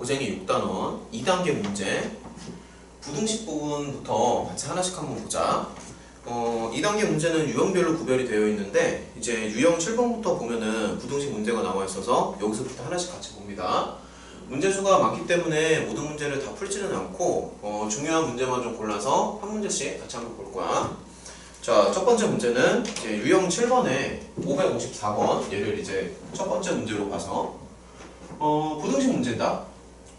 고쟁이 6단원 2단계 문제 부등식 부분부터 같이 하나씩 한번 보자. 2단계 문제는 유형별로 구별이 되어 있는데 이제 유형 7번부터 보면은 부등식 문제가 나와 있어서 여기서부터 하나씩 같이 봅니다. 문제 수가 많기 때문에 모든 문제를 다 풀지는 않고 중요한 문제만 좀 골라서 한 문제씩 같이 한번 볼 거야. 자, 첫 번째 문제는 이제 유형 7번에 554번 얘를 이제 첫 번째 문제로 봐서 부등식 문제다.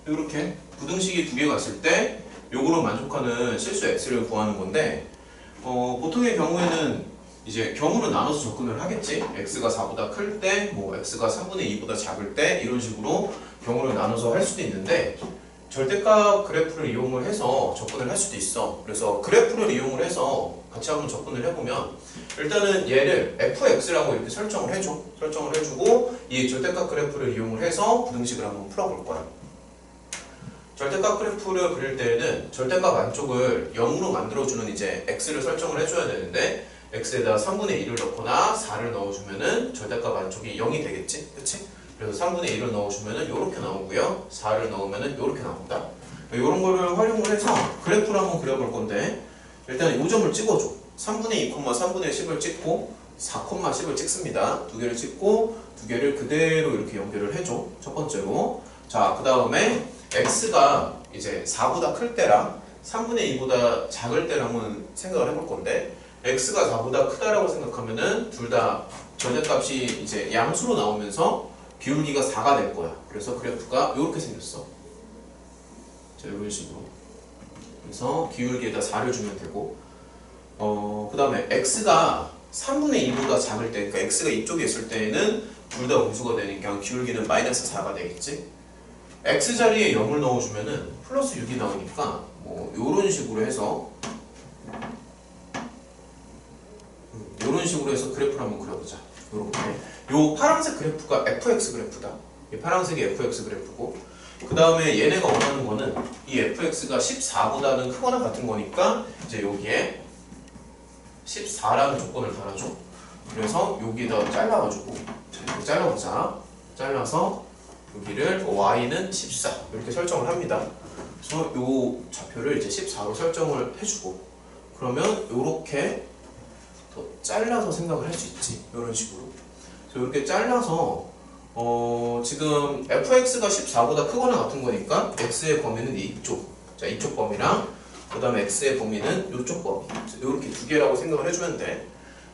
이렇게 부등식이 두 개가 있을 때 요거로 만족하는 실수 x를 구하는 건데 보통의 경우에는 이제 경우를 나눠서 접근을 하겠지. x가 4보다 클 때, 뭐 x가 3분의 2보다 작을 때 이런 식으로 경우를 나눠서 할 수도 있는데 절대값 그래프를 이용을 해서 접근을 할 수도 있어. 그래서 그래프를 이용을 해서 같이 한번 접근을 해보면 일단은 얘를 fx라고 이렇게 설정을 해줘. 설정을 해주고 이 절대값 그래프를 이용을 해서 부등식을 한번 풀어볼 거야. 절대값 그래프를 그릴 때에는 절대값 안쪽을 0으로 만들어주는 이제 x를 설정을 해줘야 되는데 x에다 3분의 1을 넣거나 4를 넣어주면은 절대값 안쪽이 0이 되겠지? 그치? 그래서 3분의 1을 넣어주면은 요렇게 나오고요. 4를 넣으면은 요렇게 나온다. 요런 거를 활용을 해서 그래프를 한번 그려볼 건데 일단 요 점을 찍어줘. 3분의 2, 3분의 10을 찍고 4, 10을 찍습니다. 두 개를 찍고 두 개를 그대로 이렇게 연결을 해줘. 첫 번째로. 자, 그 다음에 x가 이제 4보다 클 때랑 3분의 2보다 작을 때를 한번 생각을 해볼 건데 x가 4보다 크다라고 생각하면은 둘 다 절대값이 이제 양수로 나오면서 기울기가 4가 될 거야. 그래서 그래프가 이렇게 생겼어. 자, 이런 식으로. 그래서 기울기에다 4를 주면 되고 그 다음에 x가 3분의 2보다 작을 때, 그러니까 x가 이쪽에 있을 때에는 둘 다 음수가 되니까 기울기는 마이너스 4가 되겠지. x 자리에 0을 넣어주면은 플러스 6이 나오니까 뭐 요런 식으로 해서 그래프를 한번 그려보자. 요렇게. 요 파란색 그래프가 fx 그래프다. 이 파란색이 fx 그래프고 그 다음에 얘네가 원하는 거는 이 fx가 14보다는 크거나 같은 거니까 이제 여기에 14라는 조건을 달아줘. 그래서 여기에다 잘라가지고 이렇게 잘라보자. 잘라서 여기를 y는 14 이렇게 설정을 합니다. 그래서 요 좌표를 이제 14로 설정을 해주고 그러면 요렇게 더 잘라서 생각을 할 수 있지. 이런 식으로. 그래서 이렇게 잘라서 지금 fx가 14보다 크거나 같은 거니까 x의 범위는 이쪽. 자, 이쪽 범위랑 그 다음에 x의 범위는 이쪽 범위. 이렇게 두 개라고 생각을 해주면 돼.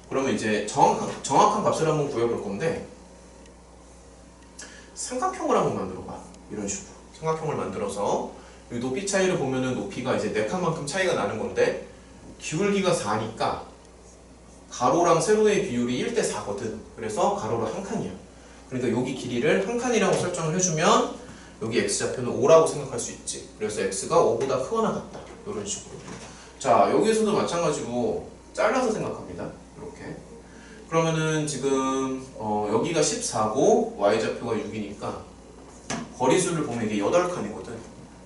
그러면 이제 정확한 값을 한번 구해볼 건데 삼각형을 한번 만들어봐. 이런 식으로. 삼각형을 만들어서 이 높이 차이를 보면은 높이가 이제 4칸만큼 차이가 나는 건데 기울기가 4니까 가로랑 세로의 비율이 1대 4거든. 그래서 가로를 한 칸이야. 그러니까 여기 길이를 한 칸이라고 설정을 해주면 여기 x좌표는 5라고 생각할 수 있지. 그래서 x가 5보다 크거나 같다. 이런 식으로. 자, 여기에서도 마찬가지로 잘라서 생각합니다. 이렇게. 그러면은 지금 여기가 14고 y좌표가 6이니까 거리수를 보면 이게 8칸이거든.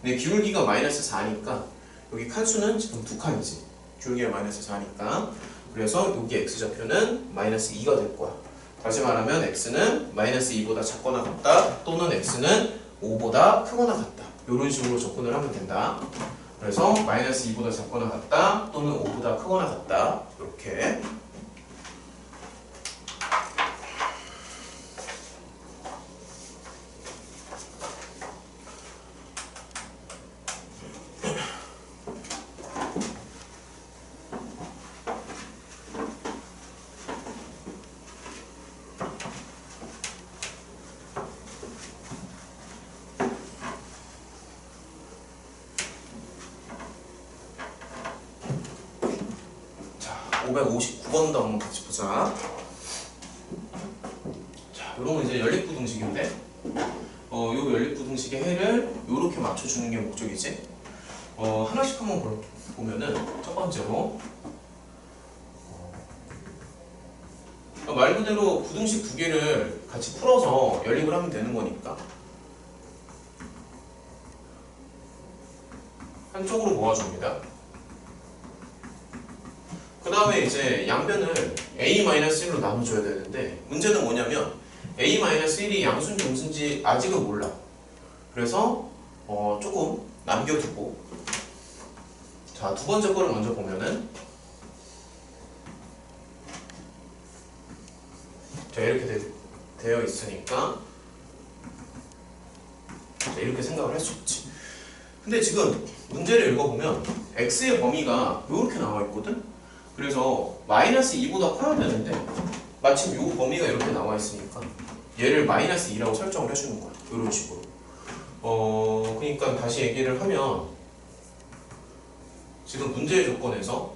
근데 기울기가 마이너스 4니까 여기 칸수는 지금 2칸이지. 기울기가 마이너스 4니까. 그래서 여기 x좌표는 마이너스 2가 될 거야. 다시 말하면 x는 마이너스 2보다 작거나 같다 또는 x는 5보다 크거나 같다. 이런 식으로 접근을 하면 된다. 그래서 마이너스 2보다 작거나 같다 또는 5보다 크거나 같다. 이렇게. 자, 559번도 한번 같이 보자. 자, 요런 건 이제 연립부등식인데 요 연립부등식의 해를 요렇게 맞춰주는 게 목적이지. 하나씩 한번 보면은 첫 번째로 말 그대로 부등식 두 개를 같이 풀어서 연립을 하면 되는 거니까 한쪽으로 모아줍니다. 그 다음에 이제 양변을 a-1로 나눠줘야 되는데 문제는 뭐냐면 a-1이 양수인지 음수인지 아직은 몰라. 그래서 조금 남겨두고, 자, 두 번째 거를 먼저 보면은, 자, 이렇게 되어 있으니까, 자, 이렇게 생각을 할 수 있지. 근데 지금 문제를 읽어보면 x의 범위가 이렇게 나와 있거든? 그래서 마이너스 2보다 커야 되는데 마침 이 범위가 이렇게 나와 있으니까 얘를 마이너스 2라고 설정을 해주는 거야. 이런 식으로. 그러니까 다시 얘기를 하면 지금 문제의 조건에서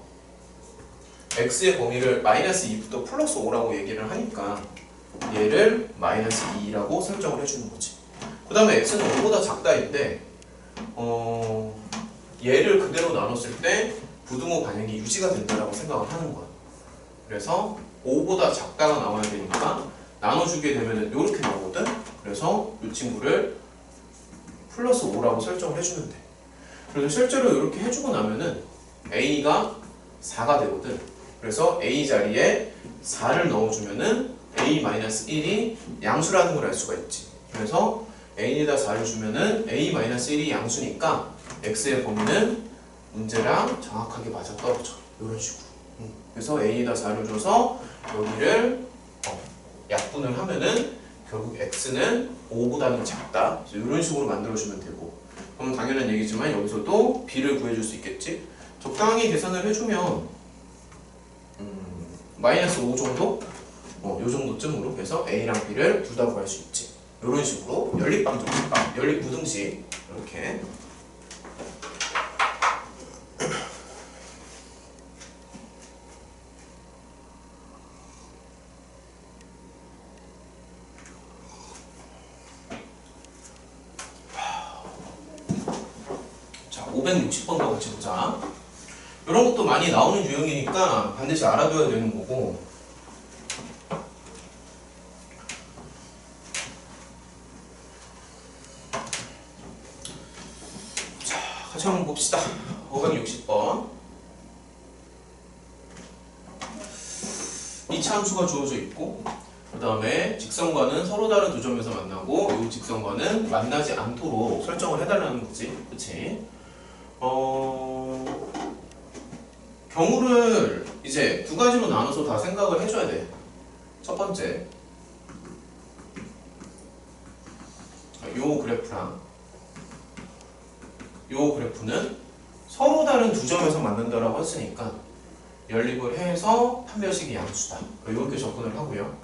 x의 범위를 마이너스 2부터 플러스 5라고 얘기를 하니까 얘를 마이너스 2라고 설정을 해주는 거지. 그 다음에 x는 5보다 작다인데 얘를 그대로 나눴을 때 부등호 반영이 유지가 된다라고 생각을 하는 거야. 그래서 5보다 작다가 나와야 되니까 나눠주게 되면 이렇게 나오거든. 그래서 이 친구를 플러스 5라고 설정을 해주면 돼. 그래서 실제로 이렇게 해주고 나면은 a가 4가 되거든. 그래서 a 자리에 4를 넣어주면은 a-1이 양수라는 걸 알 수가 있지. 그래서 a에다 4를 주면은 a-1이 양수니까 x의 범위는 문제랑 정확하게 맞아 떨어져. 이런 식으로. 그래서 a에다 4를 줘서 여기를 약분을 하면은 결국 x는 5보다는 작다. 이런 식으로 만들어주면 되고. 그럼 당연한 얘기지만 여기서도 b를 구해줄 수 있겠지. 적당히 계산을 해주면 마이너스 5 정도? 요 정도쯤으로 해서 a랑 b를 둘 다 구할 수 있지. 이런 식으로 연립부등식 이렇게. 자, 560번과 같이 보자. 이런 것도 많이 나오는 유형이니까 반드시 알아둬야 되는 거고. 자, 같이 한번 봅시다. 560번. 이 차함수가 주어져 있고, 그 다음에 직선과는 서로 다른 두 점에서 만나고, 이 직선과는 만나지 않도록 설정을 해달라는 거지. 그치? 경우를 이제 두 가지로 나눠서 다 생각을 해줘야 돼. 첫 번째, 요 그래프랑 요 그래프는 서로 다른 두 점에서 만난다라고 했으니까 연립을 해서 판별식이 양수다. 이렇게 접근을 하고요.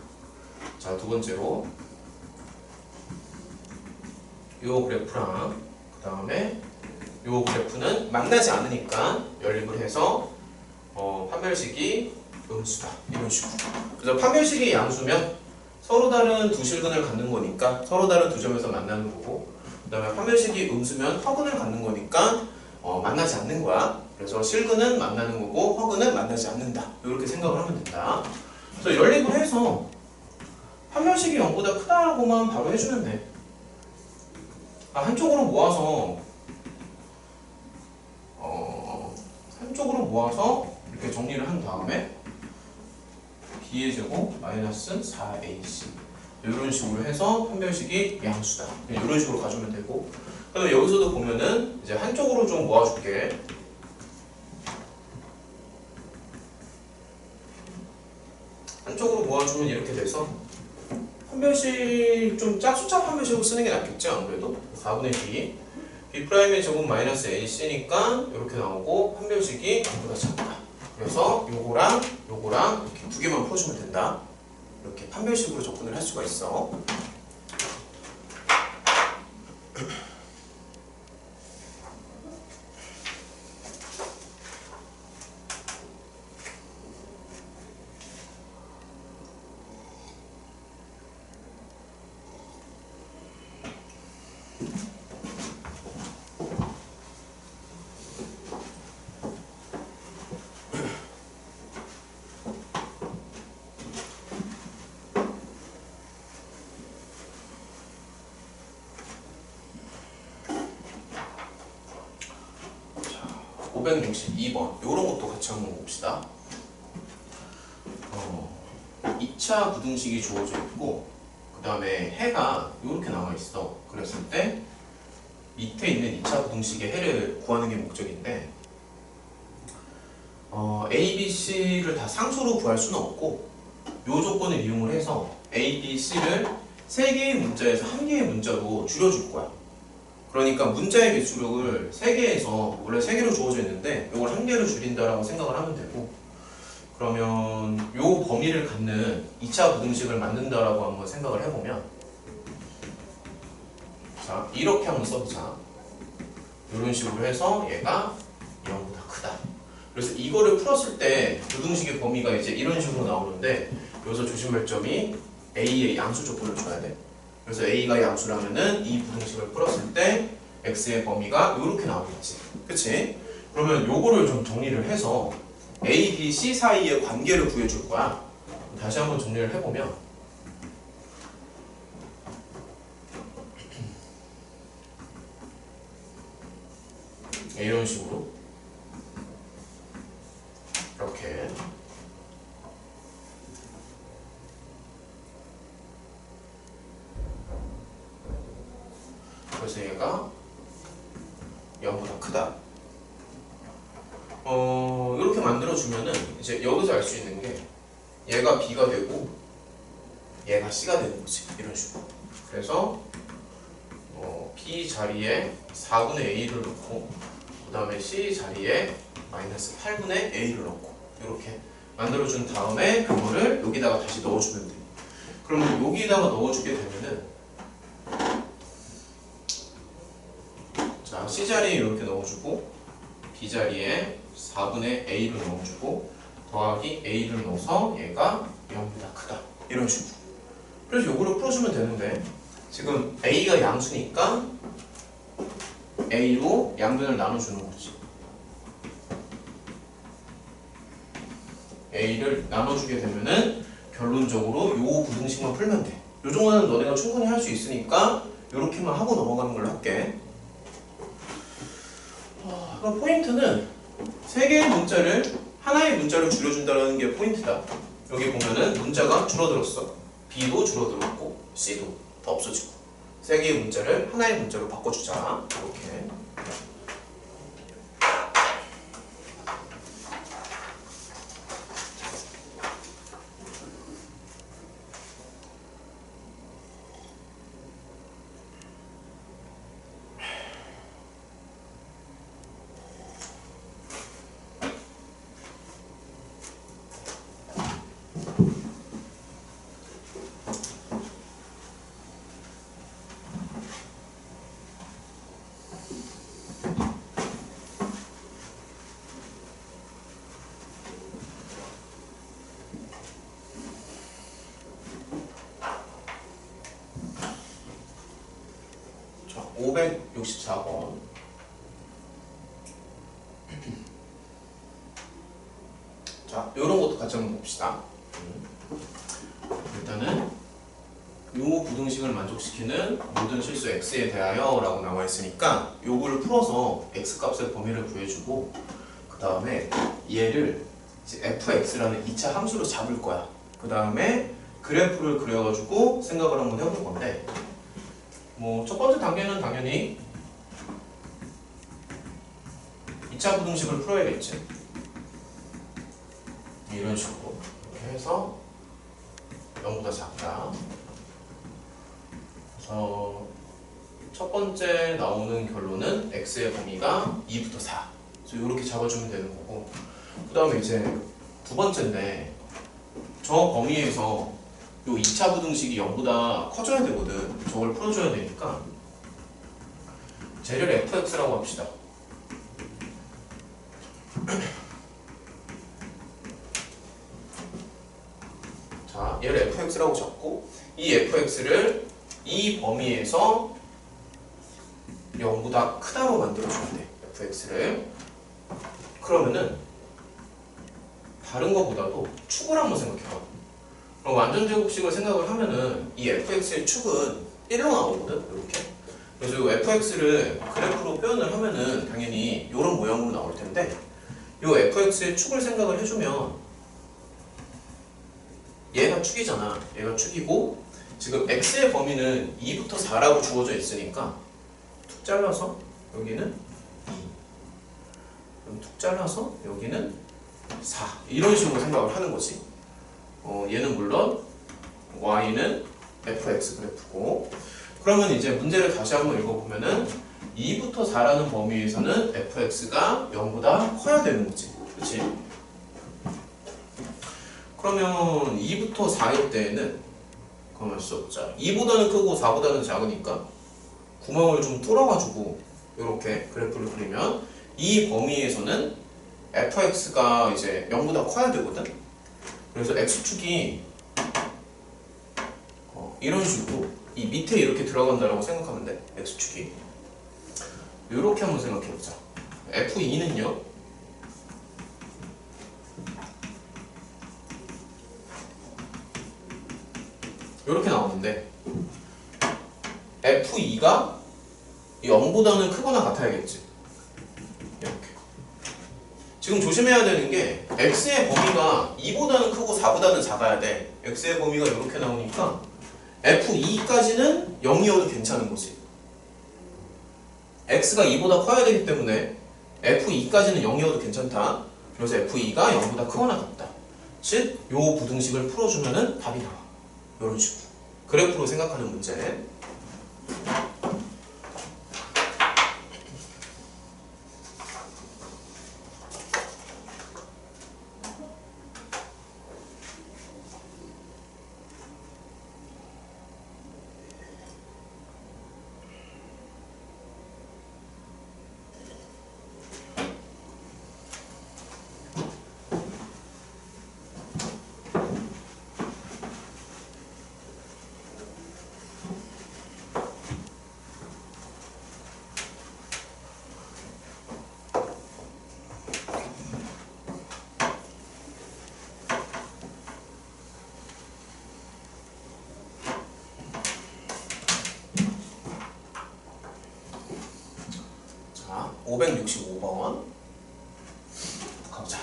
자, 두 번째로 요 그래프랑 그 다음에 요 그래프는 만나지 않으니까 연립을 해서 판별식이 음수다. 이런 식으로. 그래서 판별식이 양수면 서로 다른 두 실근을 갖는 거니까 서로 다른 두 점에서 만나는 거고, 그 다음에 판별식이 음수면 허근을 갖는 거니까 만나지 않는 거야. 그래서 실근은 만나는 거고 허근은 만나지 않는다. 이렇게 생각을 하면 된다. 그래서 연립을 해서 판별식이 0보다 크다라고만 바로 해주면 돼. 한쪽으로 모아서 이렇게 정리를 한 다음에 b의 제곱 마이너스 4ac 이런 식으로 해서 판별식이 양수다. 그냥 이런 식으로 가주면 되고, 그다음에 여기서도 보면은 이제 한쪽으로 좀 모아줄게. 한쪽으로 모아주면 이렇게 돼서 판별식 좀 짝수차 판별식으로 쓰는 게 낫겠지. 아무래도 4분의 b b'의 제곱 마이너스 ac니까 이렇게 나오고 판별식이 0보다 작다. 그래서 요거랑 이렇게 두 개만 풀어주면 된다. 이렇게 판별식으로 접근을 할 수가 있어. 자, 562번 요런 것도 같이 한번 봅시다. 2차 부등식이 주어져 있고 그 다음에 해가 이렇게 나와 있어. 그랬을 때 밑에 있는 2차 부등식의 해를 구하는 게 목적인데 A, B, C를 다 상수로 구할 수는 없고 이 조건을 이용을 해서 A, B, C를 3개의 문자에서 1개의 문자로 줄여줄 거야. 그러니까 문자의 개수를 3개에서 원래 3개로 주어져 있는데 이걸 1개로 줄인다라고 생각을 하면 되고, 그러면 이 범위를 갖는 2차 부등식을 만든다라고 한번 생각을 해보면, 자 이렇게 한번 써보자. 이런 식으로 해서 얘가 0보다 크다. 그래서 이거를 풀었을 때 부등식의 범위가 이제 이런 식으로 나오는데, 여기서 조심할 점이 A의 양수 조건을 줘야 돼. 그래서 A가 양수라면은 이 부등식을 풀었을 때 X의 범위가 이렇게 나오겠지. 그치? 그러면 요거를 좀 정리를 해서 A, B, C 사이의 관계를 구해줄 거야. 다시 한번 정리를 해보면, 이런 식으로 이렇게 그래서 얘가 0보다 크다. 이렇게 만들어주면은 이제 여기서 알 수 있는 게 얘가 B가 되고 얘가 C가 되는 거지. 이런 식으로. 그래서 B 자리에 4분의 A를 넣고 그 다음에 C 자리에 마이너스 8분의 A를 넣고 이렇게 만들어준 다음에 그거를 여기다가 다시 넣어주면 돼. 그러면 여기다가 넣어주게 되면은, 자 C 자리에 이렇게 넣어주고 B 자리에 4분의 A를 넣어주고 더하기 A를 넣어서 얘가 0보다 크다. 이런 식으로. 그래서 요거를 풀어주면 되는데, 지금 A가 양수니까 A로 양변을 나눠주는 거지. A를 나눠주게 되면은 결론적으로 요 부등식만 풀면 돼. 요 정도는 너네가 충분히 할 수 있으니까 요렇게만 하고 넘어가는 걸로 할게. 그럼 포인트는 3개의 문자를 하나의 문자로 줄여준다는 게 포인트다. 여기 보면은 문자가 줄어들었어. B도 줄어들었고 C도 다 없어지고 3개의 문자를 하나의 문자로 바꿔주자. 이렇게. 자, 564번. 자, 요런 것도 같이 한번 봅시다. 일단은 요 부등식을 만족시키는 모든 실수 x에 대하여 라고 나와 있으니까 요거를 풀어서 x 값의 범위를 구해주고 그 다음에 얘를 이제 fx라는 2차 함수로 잡을 거야. 그 다음에 그래프를 그려가지고 생각을 한번 해볼 건데, 뭐 첫 번째 단계는 당연히 2차 부등식을 풀어야겠지. 이런 식으로 이렇게 해서 0보다 작다. 그래서 첫 번째 나오는 결론은 x의 범위가 2부터 4. 그래서 이렇게 잡아주면 되는 거고, 그 다음에 이제 두 번째인데 저 범위에서 요 2차 부등식이 0보다 커져야 되거든. 저걸 풀어줘야 되니까 쟤를 fx라고 합시다. 자, 얘를 fx라고 잡고 이 fx를 이 범위에서 0보다 크다로 만들어주면 돼. fx를. 그러면은 다른 것보다도 축을 한번 생각해봐. 그럼 완전제곱식을 생각을 하면은 이 fx의 축은 1로 나오거든. 이렇게. 그래서 이 fx를 그래프로 표현을 하면은 당연히 이런 모양으로 나올 텐데, 이 fx의 축을 생각을 해주면 얘가 축이잖아. 얘가 축이고 지금 x의 범위는 2부터 4라고 주어져 있으니까 잘라서 여기는 2, 그럼 툭 잘라서 여기는 4 이런 식으로 생각을 하는 거지. 얘는 물론 y는 fx 그래프고 그러면 이제 문제를 다시 한번 읽어보면은 2부터 4라는 범위에서는 fx가 0보다 커야 되는 거지. 그치? 그러면 2부터 4일 때에는 가만히 있어보자. 2보다는 크고 4보다는 작으니까 구멍을 좀 뚫어가지고 이렇게 그래프를 그리면 이 범위에서는 fx가 이제 0보다 커야 되거든. 그래서 x축이 이런 식으로 이 밑에 이렇게 들어간다라고 생각하면 돼. x축이 이렇게 한번 생각해보자. f2는요 이렇게 나오는데 f2가 0보다는 크거나 같아야겠지. 이렇게. 지금 조심해야 되는 게 x의 범위가 2보다는 크고 4보다는 작아야 돼. x의 범위가 이렇게 나오니까 f2까지는 0이어도 괜찮은 거지. x가 2보다 커야 되기 때문에 f2까지는 0이어도 괜찮다. 그래서 f2가 0보다 크거나 같다. 즉, 요 부등식을 풀어주면은 답이 나와. 이런 식으로. 그래프로 생각하는 문제. 자, 565번 가보자.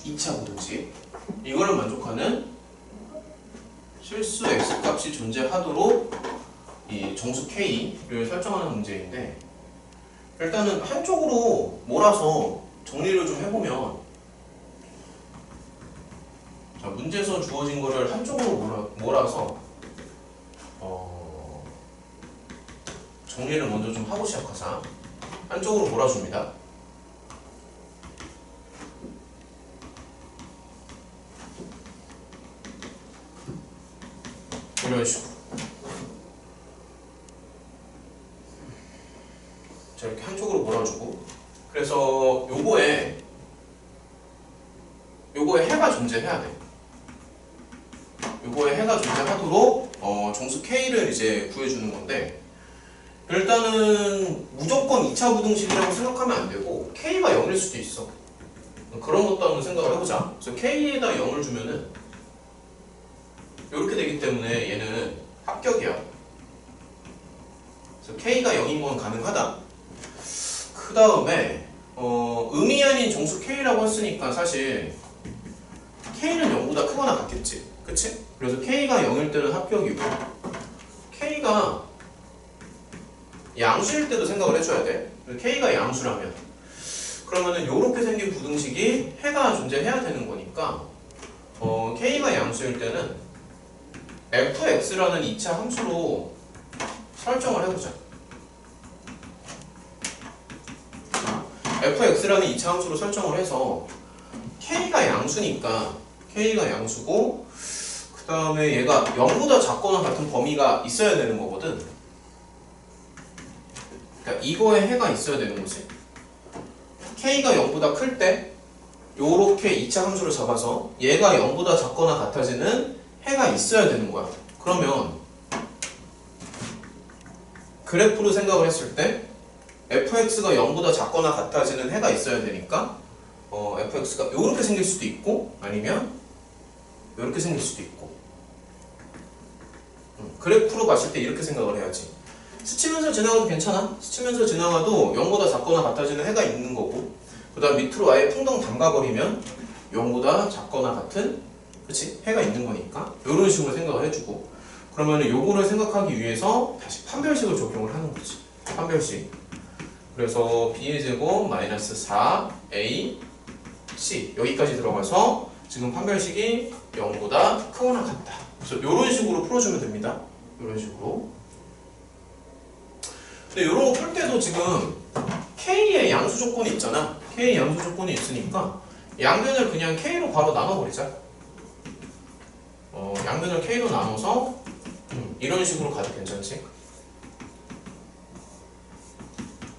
2차 부등식. 이거를 만족하는 실수 x값이 존재하도록 이 정수 k를 설정하는 문제인데, 일단은 한쪽으로 몰아서 정리를 좀 해보면, 자, 문제에서 주어진 거를 한쪽으로 몰아서 정리를 먼저 좀 하고 시작하자. 한쪽으로 몰아줍니다. 이런 식으로. 자, 이렇게 한쪽으로 몰아주고, 그래서 요거에 해가 존재해야 돼. 요거에 해가 존재하도록 정수 K를 이제 구해주는 건데, 일단은 무조건 2차 부등식이라고 생각하면 안 되고 K가 0일 수도 있어. 그런 것도 한번 생각을 해보자. 그래서 K에다 0을 주면은 이렇게 되기 때문에 얘는 합격이야. 그래서 K가 0인 건 가능하다. 그 다음에 음이 아닌 정수 K라고 했으니까 사실 K는 0보다 크거나 같겠지. 그치? 그래서 K가 0일 때는 합격이고, K가 양수일 때도 생각을 해줘야 돼. K가 양수라면 그러면은 이렇게 생긴 부등식이 해가 존재해야 되는 거니까 K가 양수일 때는 fx라는 2차 함수로 설정을 해보자. fx라는 2차 함수로 설정을 해서 K가 양수니까 K가 양수고, 그 다음에 얘가 0보다 작거나 같은 범위가 있어야 되는 거거든. 그러니까 이거에 해가 있어야 되는 거지. K가 0보다 클 때 요렇게 2차 함수를 잡아서 얘가 0보다 작거나 같아지는 해가 있어야 되는 거야. 그러면 그래프로 생각을 했을 때 fx가 0보다 작거나 같아지는 해가 있어야 되니까 fx가 요렇게 생길 수도 있고 아니면 요렇게 생길 수도 있고, 그래프로 봤을 때 이렇게 생각을 해야지. 스치면서 지나가도 괜찮아. 스치면서 지나가도 0보다 작거나 같아지는 해가 있는 거고, 그 다음 밑으로 아예 풍덩 담가버리면 0보다 작거나 같은, 그치? 해가 있는 거니까 이런 식으로 생각을 해주고, 그러면 요거를 생각하기 위해서 다시 판별식을 적용을 하는 거지. 판별식. 그래서 b의 제곱 마이너스 4a c 여기까지 들어가서 지금 판별식이 0보다 크거나 같다. 그래서 이런 식으로 풀어주면 됩니다. 이런 식으로. 근데 이런 거 풀 때도 지금 k의 양수 조건이 있잖아. k의 양수 조건이 있으니까 양변을 그냥 k로 바로 나눠버리자. 양변을 k로 나눠서 이런 식으로 가도 괜찮지?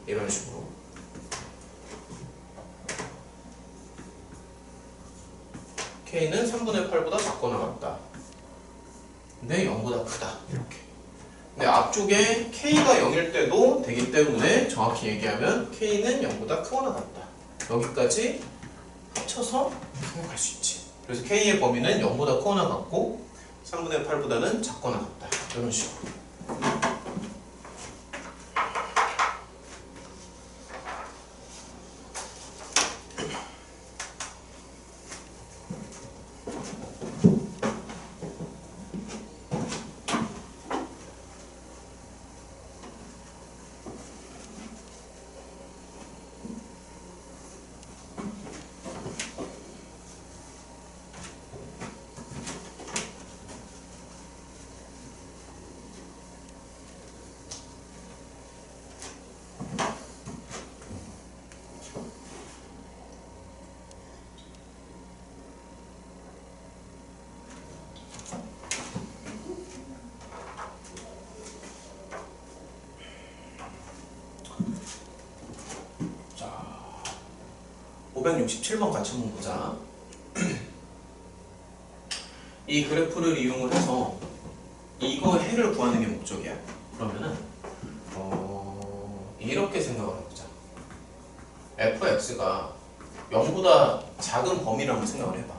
이런 식으로. k는 3분의 8보다 작거나 같다. 근데 0보다 크다. 이렇게. 근데 앞쪽에 k가 0일 때도 되기 때문에 정확히 얘기하면 k는 0보다 크거나 같다. 여기까지 합쳐서 생각할 수 있지. 그래서 k의 범위는 0보다 크거나 같고 3분의 8보다는 작거나 같다. 이런 식으로. 자, 567번 같이 한번 보자. 이 그래프를 이용을 해서 이거 해를 구하는 게 목적이야. 그러면은 이렇게 생각을 해보자. fx가 0보다 작은 범위라고 생각을 해봐.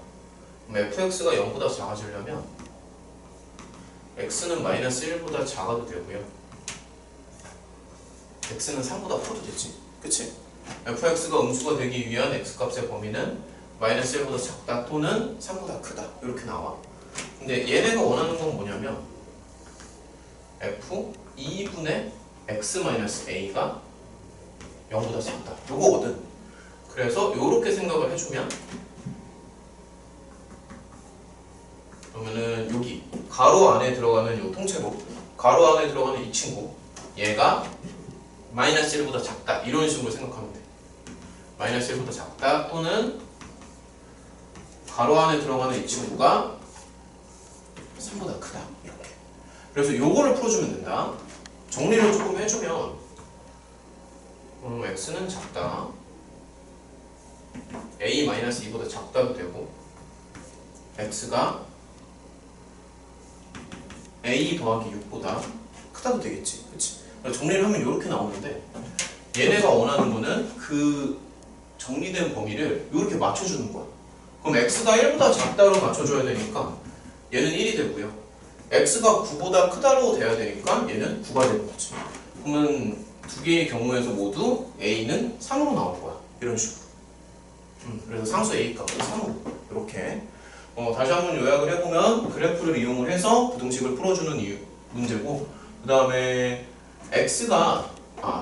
그럼 fx가 0보다 작아지려면 x는 마이너스 1보다 작아도 되고요. x는 3보다 커도 되지. 그치? fx가 음수가 되기 위한 x값의 범위는 마이너스 1보다 작다 또는 3보다 크다. 이렇게 나와. 근데 얘네가 원하는 건 뭐냐면 f 2분의 x-a가 0보다 작다. 요거거든. 그래서 요렇게 생각을 해주면 그러면은 여기 가로 안에 들어가는 요 통째로 가로 안에 들어가는 이 친구 얘가 마이너스 1보다 작다. 이런 식으로 생각하면 돼. 마이너스 1보다 작다 또는 가로 안에 들어가는 이 친구가 3보다 크다. 이렇게. 그래서 요거를 풀어주면 된다. 정리를 조금 해주면 x는 작다. a-2보다 작다도 되고 x가 a 더하기 6보다 크다도 되겠지. 그치? 정리를 하면 이렇게 나오는데 얘네가 원하는 거는 그 정리된 범위를 이렇게 맞춰주는 거야. 그럼 x가 1보다 작다로 맞춰줘야 되니까 얘는 1이 되고요. x가 9보다 크다로 돼야 되니까 얘는 9가 되는 거지. 그러면 두 개의 경우에서 모두 a는 3으로 나올 거야. 이런 식으로. 그래서 상수 a 값은 3으로. 이렇게. 다시 한번 요약을 해보면 그래프를 이용을 해서 부등식을 풀어주는 문제고, 그 다음에 fx가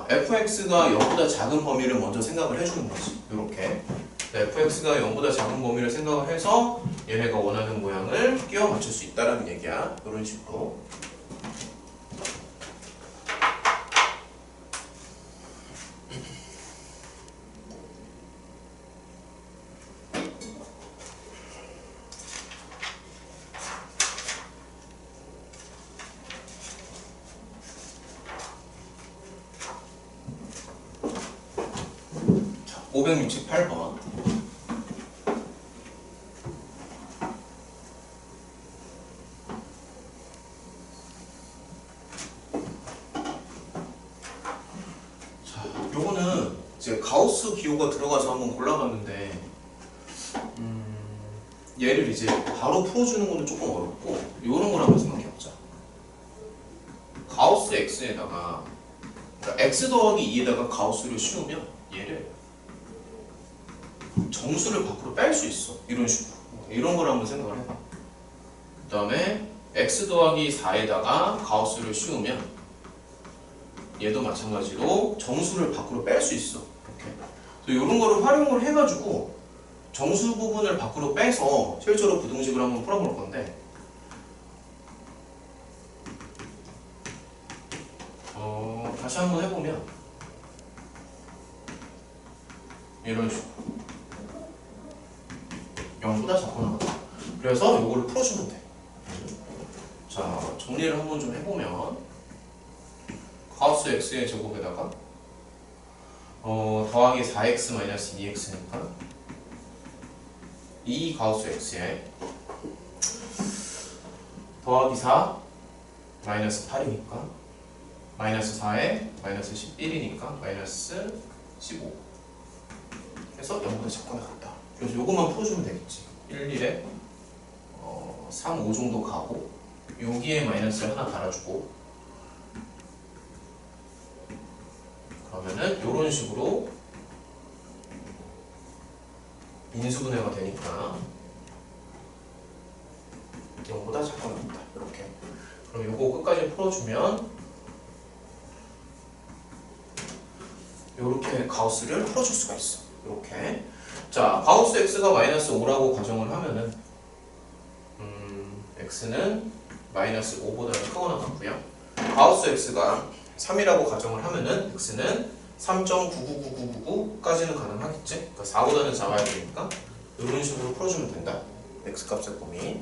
0보다 작은 범위를 먼저 생각을 해주는 거지. 이렇게. fx가 0보다 작은 범위를 생각을 해서 얘네가 원하는 모양을 끼워 맞출 수 있다라는 얘기야. 이런 식으로. 자, 568번. 요거는 이제 가우스 기호가 들어가서 한번 골라봤는데 얘를 이제 바로 풀어주는 거는 조금 어렵고 요런 걸 한번 생각해보자. 가우스 x에다가 그러니까 x 더하기 2에다가 가우스를 씌우면 얘를 정수를 밖으로 뺄 수 있어. 이런 식으로. 이런 걸 한번 생각을 해봐. 그 다음에 x 더하기 4에다가 가우스를 씌우면 얘도 마찬가지로 정수를 밖으로 뺄 수 있어. 이렇게. 이런 거를 활용을 해가지고 정수 부분을 밖으로 빼서 실제로 부등식을 한번 풀어볼 건데, 다시 한번 해보면 이런 식으로 0보다 작거나 같아. 그래서 이거를 풀어주면 돼. 자, 정리를 한번 좀 해보면 가우스 x의 제곱에다가 더하기 4x-2x니까 2 가우스 x에 더하기 4 마이너스 8이니까 마이너스 4에 마이너스 11이니까 마이너스 15 해서 0보다 작거나 같다. 그래서 이것만 풀어주면 되겠지. 1, 1에 3, 5 정도 가고 여기에 마이너스를 하나 달아주고, 그러면은 이런 식으로 인수분해가 되니까 0보다 작거나 같다. 이렇게. 그럼 이거 끝까지 풀어주면 이렇게 가우스를 풀어줄 수가 있어. 이렇게. 자, 가우스 x가 마이너스 5라고 가정을 하면은 x는 마이너스 5보다는 크거나 같고요. 가우스 x가 3이라고 가정을 하면은 x는 3.99999까지는 가능하겠지? 그러니까 4보다는 작아야 되니까 이런 식으로 풀어주면 된다. x 값의 범위.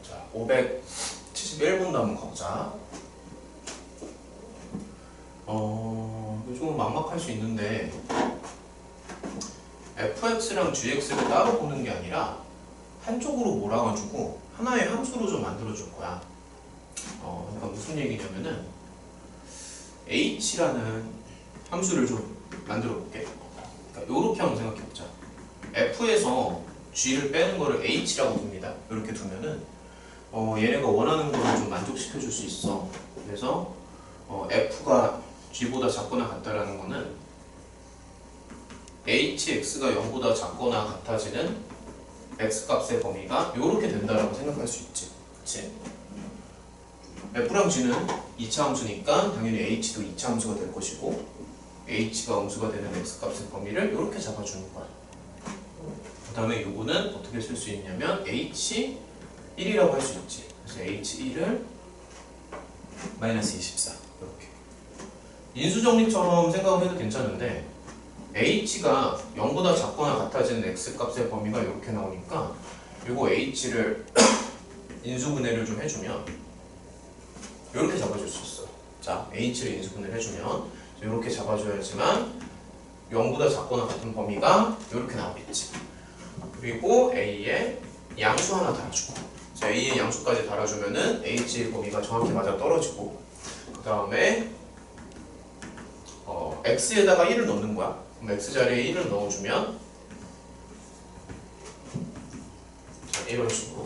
자, 571번도 한번 가보자. 조금 막막할 수 있는데 fx랑 gx를 따로 보는 게 아니라 한쪽으로 몰아가지고 하나의 함수로 좀 만들어줄 거야. 그러니까 무슨 얘기냐면은 h라는 함수를 좀 만들어 볼게. 그러니까 이렇게 한번 생각해 보자. f에서 g를 빼는 거를 h라고 둡니다. 이렇게 두면은 얘네가 원하는 거를 좀 만족시켜 줄 수 있어. 그래서 f가 g보다 작거나 같다라는 거는 hx가 0보다 작거나 같아지는 x값의 범위가 이렇게 된다라고 생각할 수 있지. 그치? f랑 g는 2차 함수니까 당연히 h도 2차 함수가 될 것이고, h가 음수가 되는 x값의 범위를 이렇게 잡아주는 거야. 그 다음에 요거는 어떻게 쓸 수 있냐면 h1이라고 할 수 있지. 그래서 h1을 마이너스 24 이렇게 인수정리처럼 생각을 해도 괜찮은데, h가 0보다 작거나 같아지는 x값의 범위가 이렇게 나오니까 요거 h를 인수분해를 좀 해주면 이렇게 잡아줄 수 있어. 자, h를 인수분해를 해주면 이렇게 잡아줘야지만 0보다 작거나 같은 범위가 이렇게 나오겠지. 그리고 a에 양수 하나 달아주고, 자, a에 양수까지 달아주면은 h의 범위가 정확히 맞아 떨어지고, 그 다음에 x에다가 1을 넣는 거야. 그럼 x 자리에 1을 넣어주면 자, 이런 식으로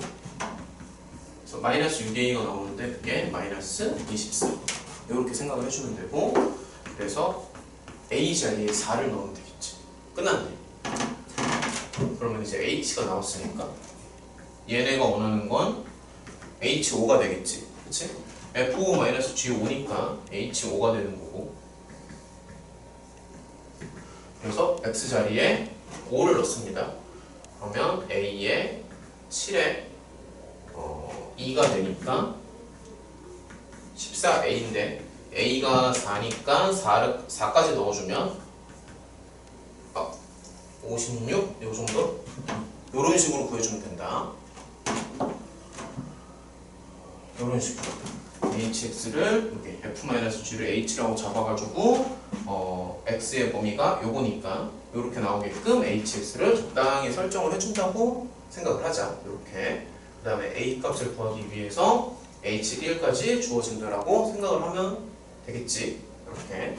그래서 마이너스 6a가 나오는데 그게 마이너스 24 이렇게 생각을 해주면 되고, 그래서 a 자리에 4를 넣으면 되겠지. 끝났네. 그러면 이제 h가 나왔으니까 얘네가 원하는 건 h5가 되겠지. 그치? f5-g5니까 h5가 되는 거고, 그래서 x 자리에 5를 넣습니다. 그러면 a에 7에 2가 되니까 14a인데 a가 4니까 4까지 넣어주면 56? 요 정도? 요런 식으로 구해주면 된다. 요런 식으로. hx를 여기 f-g를 h라고 잡아가지고 x의 범위가 요거니까 요렇게 나오게끔 hx를 적당히 설정을 해준다고 생각을 하자. 이렇게. 그 다음에 a 값을 구하기 위해서 h1까지 주어진다라고 생각을 하면 되겠지. 이렇게.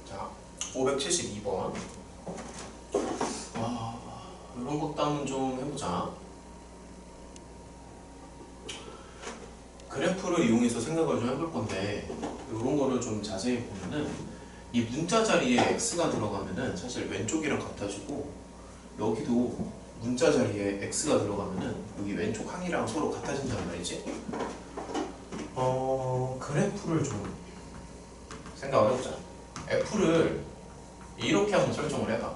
자, 572번. 이런 것도 한번 좀 해보자. 그래프를 이용해서 생각을 좀 해볼 건데, 이런 거를 좀 자세히 보면은 이 문자 자리에 x가 들어가면은 사실 왼쪽이랑 같아지고, 여기도 문자 자리에 x가 들어가면은 여기 왼쪽 항이랑 서로 같아진단 말이지. 그래프를 좀 생각을 해보자. f를 이렇게 한번 설정을 해봐.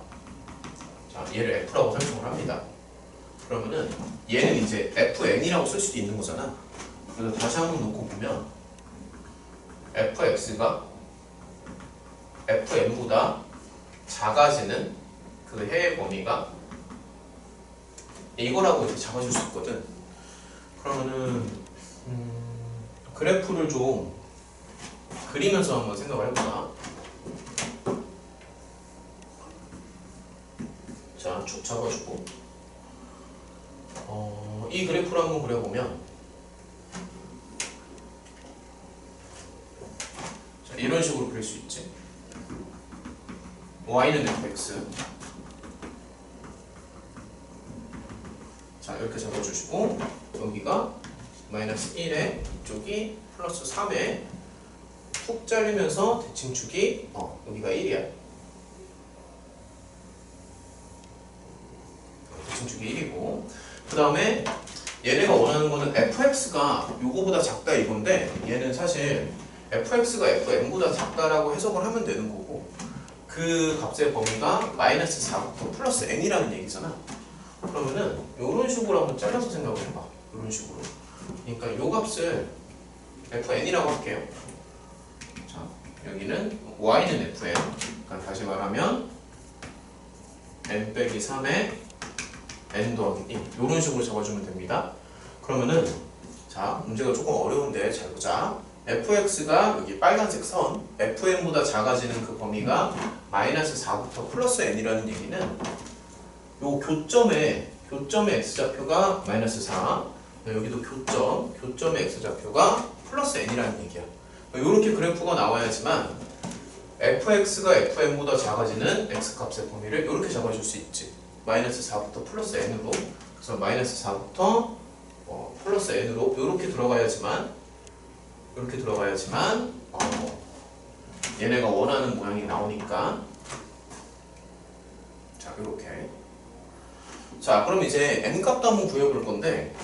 자, 얘를 f라고 설정을 합니다. 그러면은 얘는 이제 fn이라고 쓸 수도 있는 거잖아. 그래서 다시 한번 놓고 보면 fx가 fn보다 작아지는 그 해의 범위가 이거라고 이렇게 잡아줄 수 있거든. 그러면은 그래프를 좀 그리면서 한번 생각을 해보자. 자, 쭉 잡아주고 이 그래프를 한번 그려보면 자, 이런 식으로 그릴 수 있지. y는 fx. 자, 이렇게 잡아주시고 여기가 마이너스 1에 이쪽이 플러스 3에 푹 잘리면서 대칭축이 여기가 1이야. 대칭축이 1이고, 그 다음에 얘네가 원하는 거는 fx가 요거보다 작다 이건데, 얘는 사실 fx가 fn보다 작다라고 해석을 하면 되는 거고, 그 값의 범위가 마이너스 4부터 플러스 n이라는 얘기잖아. 그러면은 요런 식으로 한번 잘라서 생각을 해봐. 요런 식으로. 그러니까 요 값을 fn이라고 할게요. 자, 여기는 y는 fn. 그러니까 다시 말하면 n 빼기 3에 n 더하기 1. 요런 식으로 잡아주면 됩니다. 그러면은 자, 문제가 조금 어려운데 잘 보자. fx가 여기 빨간색 선 fn보다 작아지는 그 범위가 마이너스 4부터 플러스 n이라는 얘기는 요 교점의 x좌표가 마이너스 4, 여기도 교점의 x좌표가 플러스 n이라는 얘기야. 이렇게 그래프가 나와야지만 fx가 fn보다 작아지는 x값의 범위를 이렇게 잡아줄 수 있지. 마이너스 4부터 플러스 n으로. 그래서 마이너스 4부터 플러스 n으로 이렇게 들어가야지만 얘네가 원하는 모양이 나오니까. 자, 이렇게. 자, 그럼 이제 n값도 한번 구해볼 건데,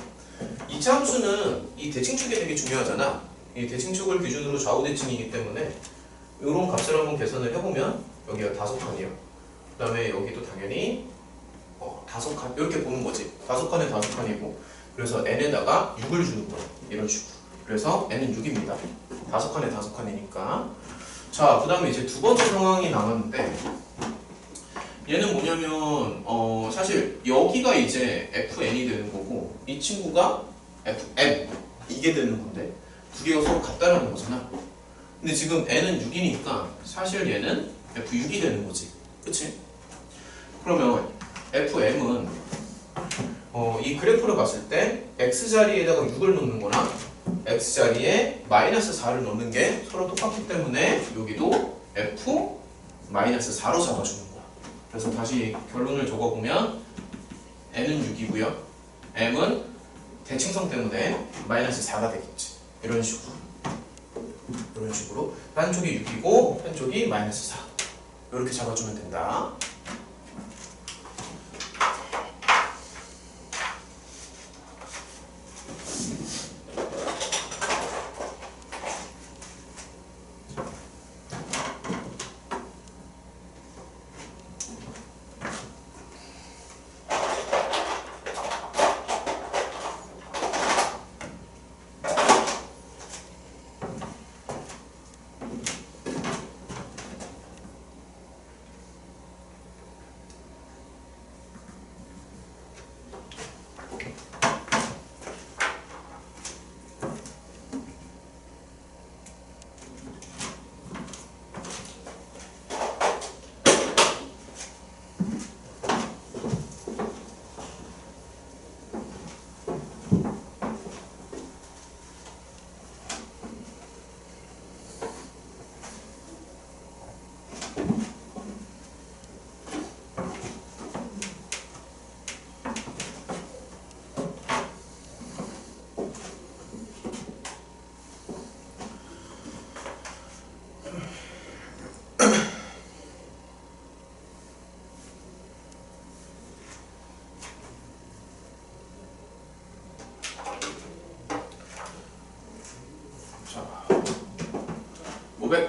이 함수는 이 대칭축이 되게 중요하잖아. 이 대칭축을 기준으로 좌우 대칭이기 때문에 이런 값을 한번 계산을 해보면 여기가 5칸이에요. 그 다음에 여기도 당연히 5칸 이렇게 보는 거지. 5칸에 5칸이고, 그래서 n에다가 6을 주는 거야. 이런 식으로. 그래서 n은 6입니다. 5칸에 5칸이니까. 자, 그 다음에 이제 두 번째 상황이 남았는데, 얘는 뭐냐면 사실 여기가 이제 fn이 되는 거고, 이 친구가 fn 이게 되는 건데, 두 개가 서로 같다라는 거잖아. 근데 지금 n은 6이니까 사실 얘는 f6이 되는 거지. 그치? 그러면 fm은 이 그래프를 봤을 때 x자리에다가 6을 놓는 거나 x자리에 마이너스 4를 넣는 게 서로 똑같기 때문에 여기도 f-4로 잡아주는 거야. 그래서 다시 결론을 적어보면 n은 6이고요. m은 대칭성 때문에 마이너스 4가 되겠지. 이런 식으로 한쪽이 6이고 한쪽이 마이너스 4. 이렇게 잡아주면 된다.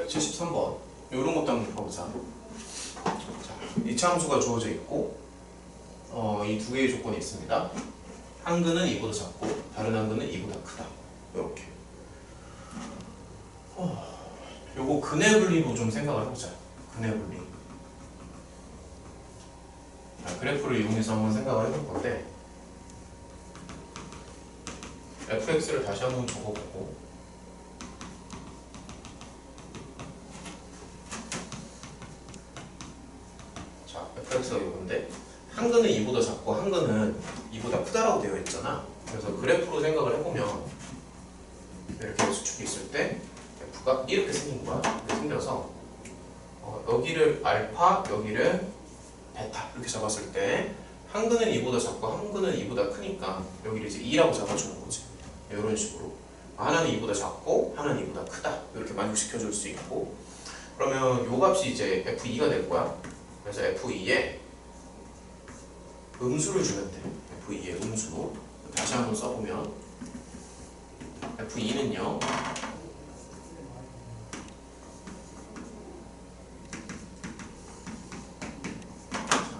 273번 이런 것도 한번 봐보자. 자, 이차함수가 주어져 있고 이 두 개의 조건이 있습니다. 한 근은 2보다 작고 다른 한 근은 2보다 크다. 이렇게 요거 근의 분리로 좀 생각을 해보자. 근의 분리. 그래프를 이용해서 한번 생각을 해볼 건데 fx를 다시 한번 적어보고 자, fx가 이건데 한 근은 2보다 작고 한 근은 2보다 크다라고 되어 있잖아. 그래서 그래프로 생각을 해보면 이렇게 수축이 있을 때 f가 이렇게 생긴 거야. 이렇게 생겨서 여기를 알파, 여기를 베타 이렇게 잡았을 때 한 근은 2보다 작고 한 근은 2보다 크니까 여기를 이제 2라고 잡아주는 거지. 이런 식으로 하나는 2보다 작고 하나는 2보다 크다 이렇게 만족시켜줄 수 있고 그러면 요 값이 이제 f2가 될 거야. 그래서 f2에 음수를 주면 돼. f2에 음수 다시 한번 써보면 f2는요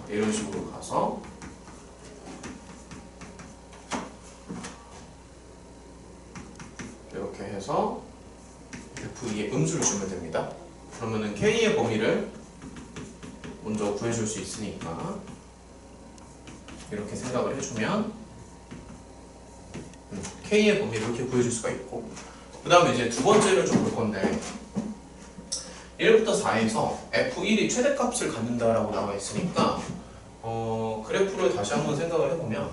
이런 식으로 가서 이렇게 해서 F2에 음수를 주면 됩니다. 그러면은 K의 범위를 먼저 구해줄 수 있으니까 이렇게 생각을 해주면 K의 범위를 이렇게 구해줄 수가 있고 그 다음에 이제 두 번째를 좀 볼 건데 1부터 4에서 F1이 최대값을 갖는다라고 나와 있으니까 그래프를 다시 한번 생각을 해보면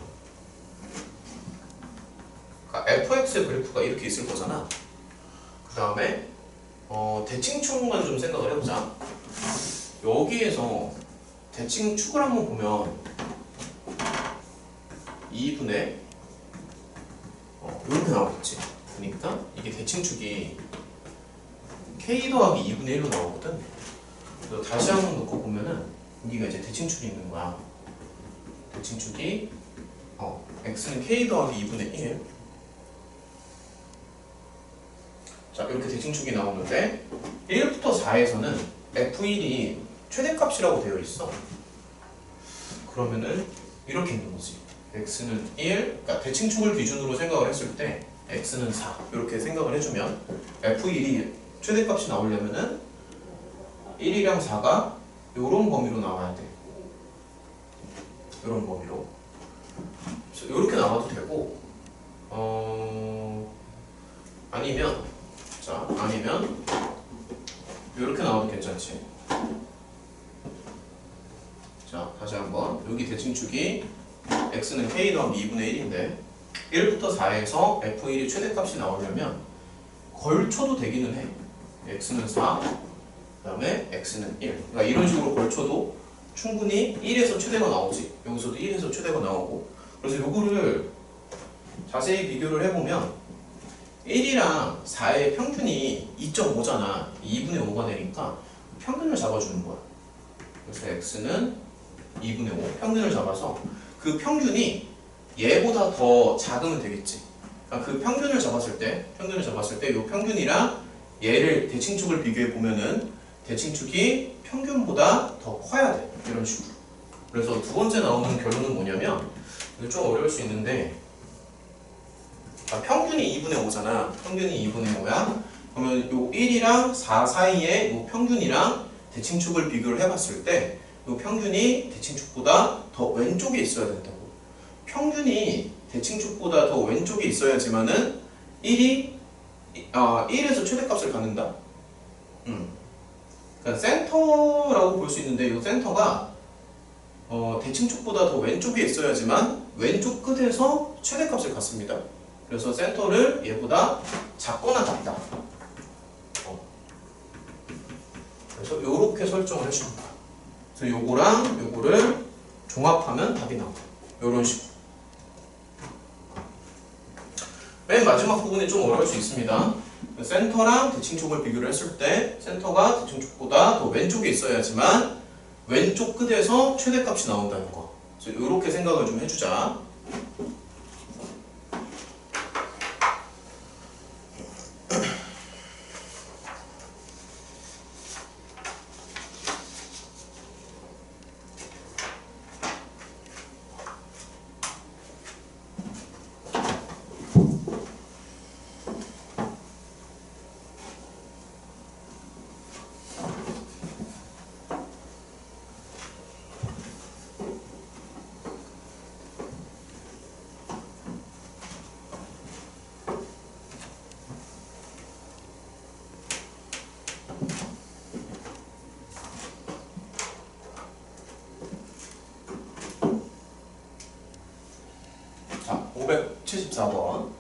그러니까 fx의 그래프가 이렇게 있을 거잖아. 그 다음에 대칭축만 좀 생각을 해보자. 여기에서 대칭축을 한번 보면 2분의 이렇게 나오겠지. 그러니까 이게 대칭축이 k 더하기 2분의 1로 나오거든. 그래서 다시 한번 놓고 보면은 여기가 이제 대칭축이 있는 거야. 대칭축이 x는 k 더하기 2분의 1. 자, 이렇게 대칭축이 나오는데 1부터 4에서는 f1이 최대값이라고 되어 있어. 그러면은 이렇게 있는 거지. x는 1, 그러니까 대칭축을 기준으로 생각을 했을 때 x는 4 이렇게 생각을 해주면 f1이 최대값이 나오려면은 1이랑 4가 이런 범위로 나와야 돼. 이런 범위로. 이렇게 나와도 되고, 아니면 이렇게 나와도 괜찮지. 자, 다시 한번 여기 대칭축이 x는 k 더하기 2분의 1인데 1부터 4에서 f1이 최대값이 나오려면 걸쳐도 되기는 해. x는 4, 그 다음에 x는 1. 그러니까 이런 식으로 걸쳐도 충분히 1에서 최대가 나오지. 여기서도 1에서 최대가 나오고. 그래서 요거를 자세히 비교를 해보면 1이랑 4의 평균이 2.5잖아. 2분의 5가 되니까 평균을 잡아주는 거야. 그래서 x는 2분의 5 평균을 잡아서 그 평균이 얘보다 더 작으면 되겠지. 그러니까 그 평균을 잡았을 때 이 평균이랑 얘를 대칭축을 비교해 보면은 대칭축이 평균보다 더 커야 돼. 이런 식으로. 그래서 두 번째 나오는 결론은 뭐냐면 이거 좀 어려울 수 있는데 평균이 2분의 5잖아. 평균이 2분의 5야. 그러면 요 1이랑 4 사이에 요 평균이랑 대칭축을 비교를 해봤을 때 요 평균이 대칭축보다 더 왼쪽에 있어야 된다고. 평균이 대칭축보다 더 왼쪽에 있어야지만은 1에서 최대값을 갖는다. 그러니까 센터라고 볼 수 있는데 이 센터가 대칭축보다 더 왼쪽에 있어야지만 왼쪽 끝에서 최대값을 갖습니다. 그래서 센터를 얘보다 작거나 같다. 그래서 이렇게 설정을 해주는 거야. 그래서 요거랑 요거를 종합하면 답이 나와. 이런 식으로. 맨 마지막 부분이 좀 어려울 수 있습니다. 센터랑 대칭축을 비교를 했을 때 센터가 대칭축보다 더 왼쪽에 있어야지만 왼쪽 끝에서 최대값이 나온다는 거. 그래서 이렇게 생각을 좀 해주자. 574번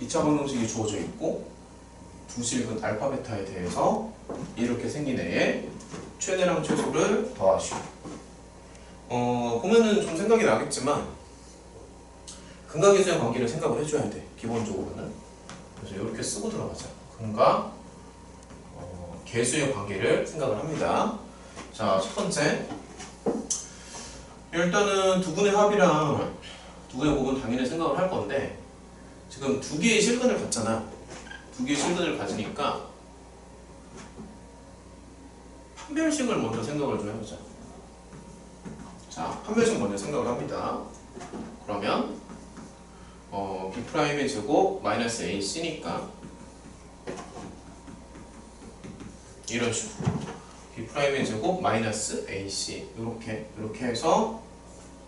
2차 방정식이 주어져 있고 두 실근 알파 베타에 대해서 이렇게 생긴 애의 최대랑 최소를 더하시오. 보면은 좀 생각이 나겠지만 근각계수의 관계를 생각을 해줘야 돼, 기본적으로는. 그래서 이렇게 쓰고 들어가자. 근각 계수의 관계를 생각을 합니다. 자, 첫 번째, 일단은 두 분의 합이랑 두 분의 곱은 당연히 생각을 할 건데, 지금 두 개의 실근을 갖잖아. 두 개의 실근을 가지니까 판별식을 먼저 생각을 좀 해보자. 자, 판별식 먼저 생각을 합니다. 그러면 B'의 제곱 마이너스 AC니까 이런 식으로 B'의 제곱 마이너스 AC 이렇게 해서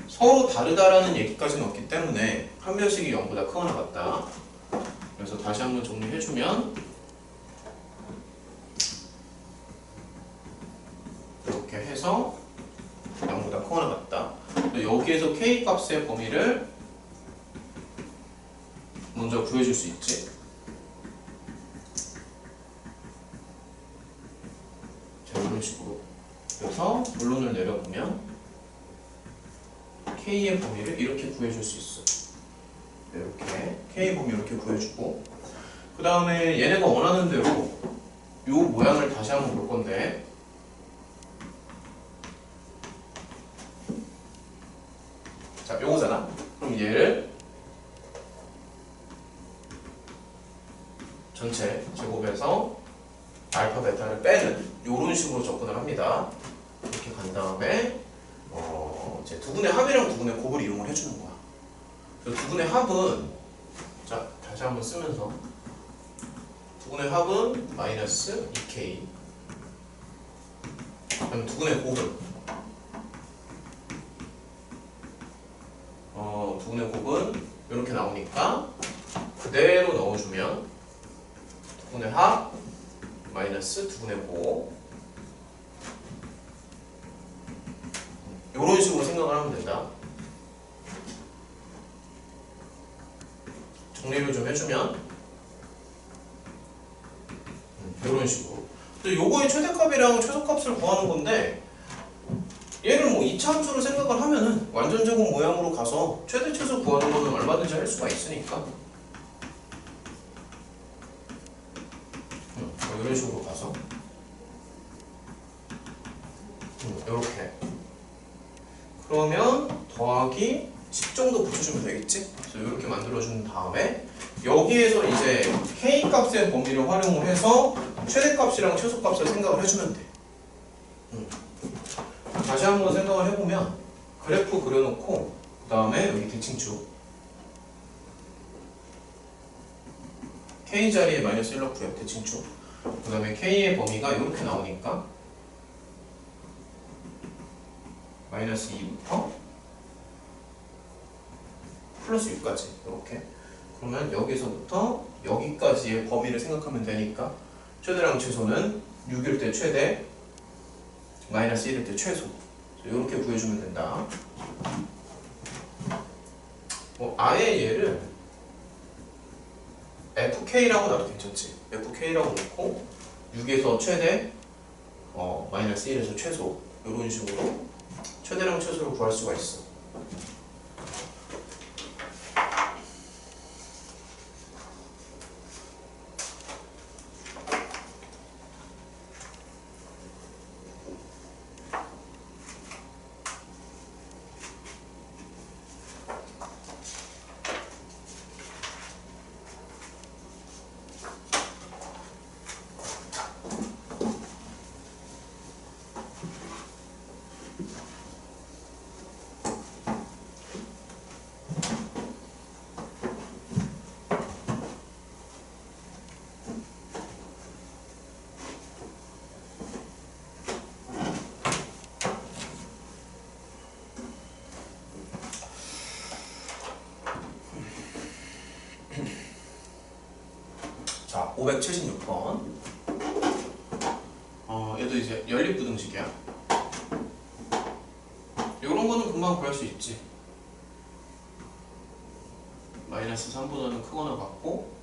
서로 다르다라는 얘기까지는 없기 때문에 판별식이 0보다 크거나 같다. 그래서 다시 한번 정리해주면 이렇게 해서 0보다 크거나 같다. 여기에서 K 값의 범위를 먼저 구해줄 수 있지. 자, 이런 식으로. 그래서 본론을 내려보면 K의 범위를 이렇게 구해줄 수 있어. 이렇게 K 범위 이렇게 구해주고, 그 다음에 얘네가 원하는 대로 요 모양을 다시 한번 볼 건데, 자, 요거잖아. 그럼 얘를 전체 제곱에서 알파 베타를 빼는 요런 식으로 접근을 합니다. 이렇게 간 다음에 이제 두 분의 합이랑 두 분의 곱을 이용을 해주는 거야. 두 분의 합은, 자, 다시 한번 쓰면서 두 분의 합은 마이너스 2K, 그럼 두 분의 곱은 두 분의 곱은 이렇게 나오니까 그대로 넣어주면 두 분의 합 마이너스 두 분의 곱, 이런 식으로 생각을 하면 된다. 정리를 좀 해주면 이런 식으로. 근데 요거의 최대값이랑 최소값을 구하는 건데, 얘를 뭐 2차 함수로 생각을 하면은 완전 제곱 모양으로 가서 최대 최소 구하는 거는 얼마든지 할 수가 있으니까 이런 식으로 가서 이렇게, 그러면 더하기 10 정도 붙여주면 되겠지? 그래서 이렇게 만들어준 다음에 여기에서 이제 K 값의 범위를 활용을 해서 최대값이랑 최소값을 생각을 해주면 돼. 다시 한번 생각을 해보면 그래프 그려놓고 그 다음에 여기 대칭축 K 자리에 마이너스 1 넣고요. 대칭축. 그 다음에 K의 범위가 이렇게 나오니까 마이너스 2부터 플러스 6까지 이렇게. 그러면 여기서부터 여기까지의 범위를 생각하면 되니까 최대랑 최소는 6일 때 최대, 마이너스 1일 때 최소, 이렇게 구해주면 된다. 아예 얘를 FK라고 놔도 괜찮지. FK라고 놓고 6에서 최대, 마이너스 1에서 최소, 이런 식으로 최대랑 최소를 구할 수가 있어. 자, 576번. 얘도 이제 연립부등식이야. 이런 거는 금방 구할 수 있지. 마이너스 3보다는 크거나 같고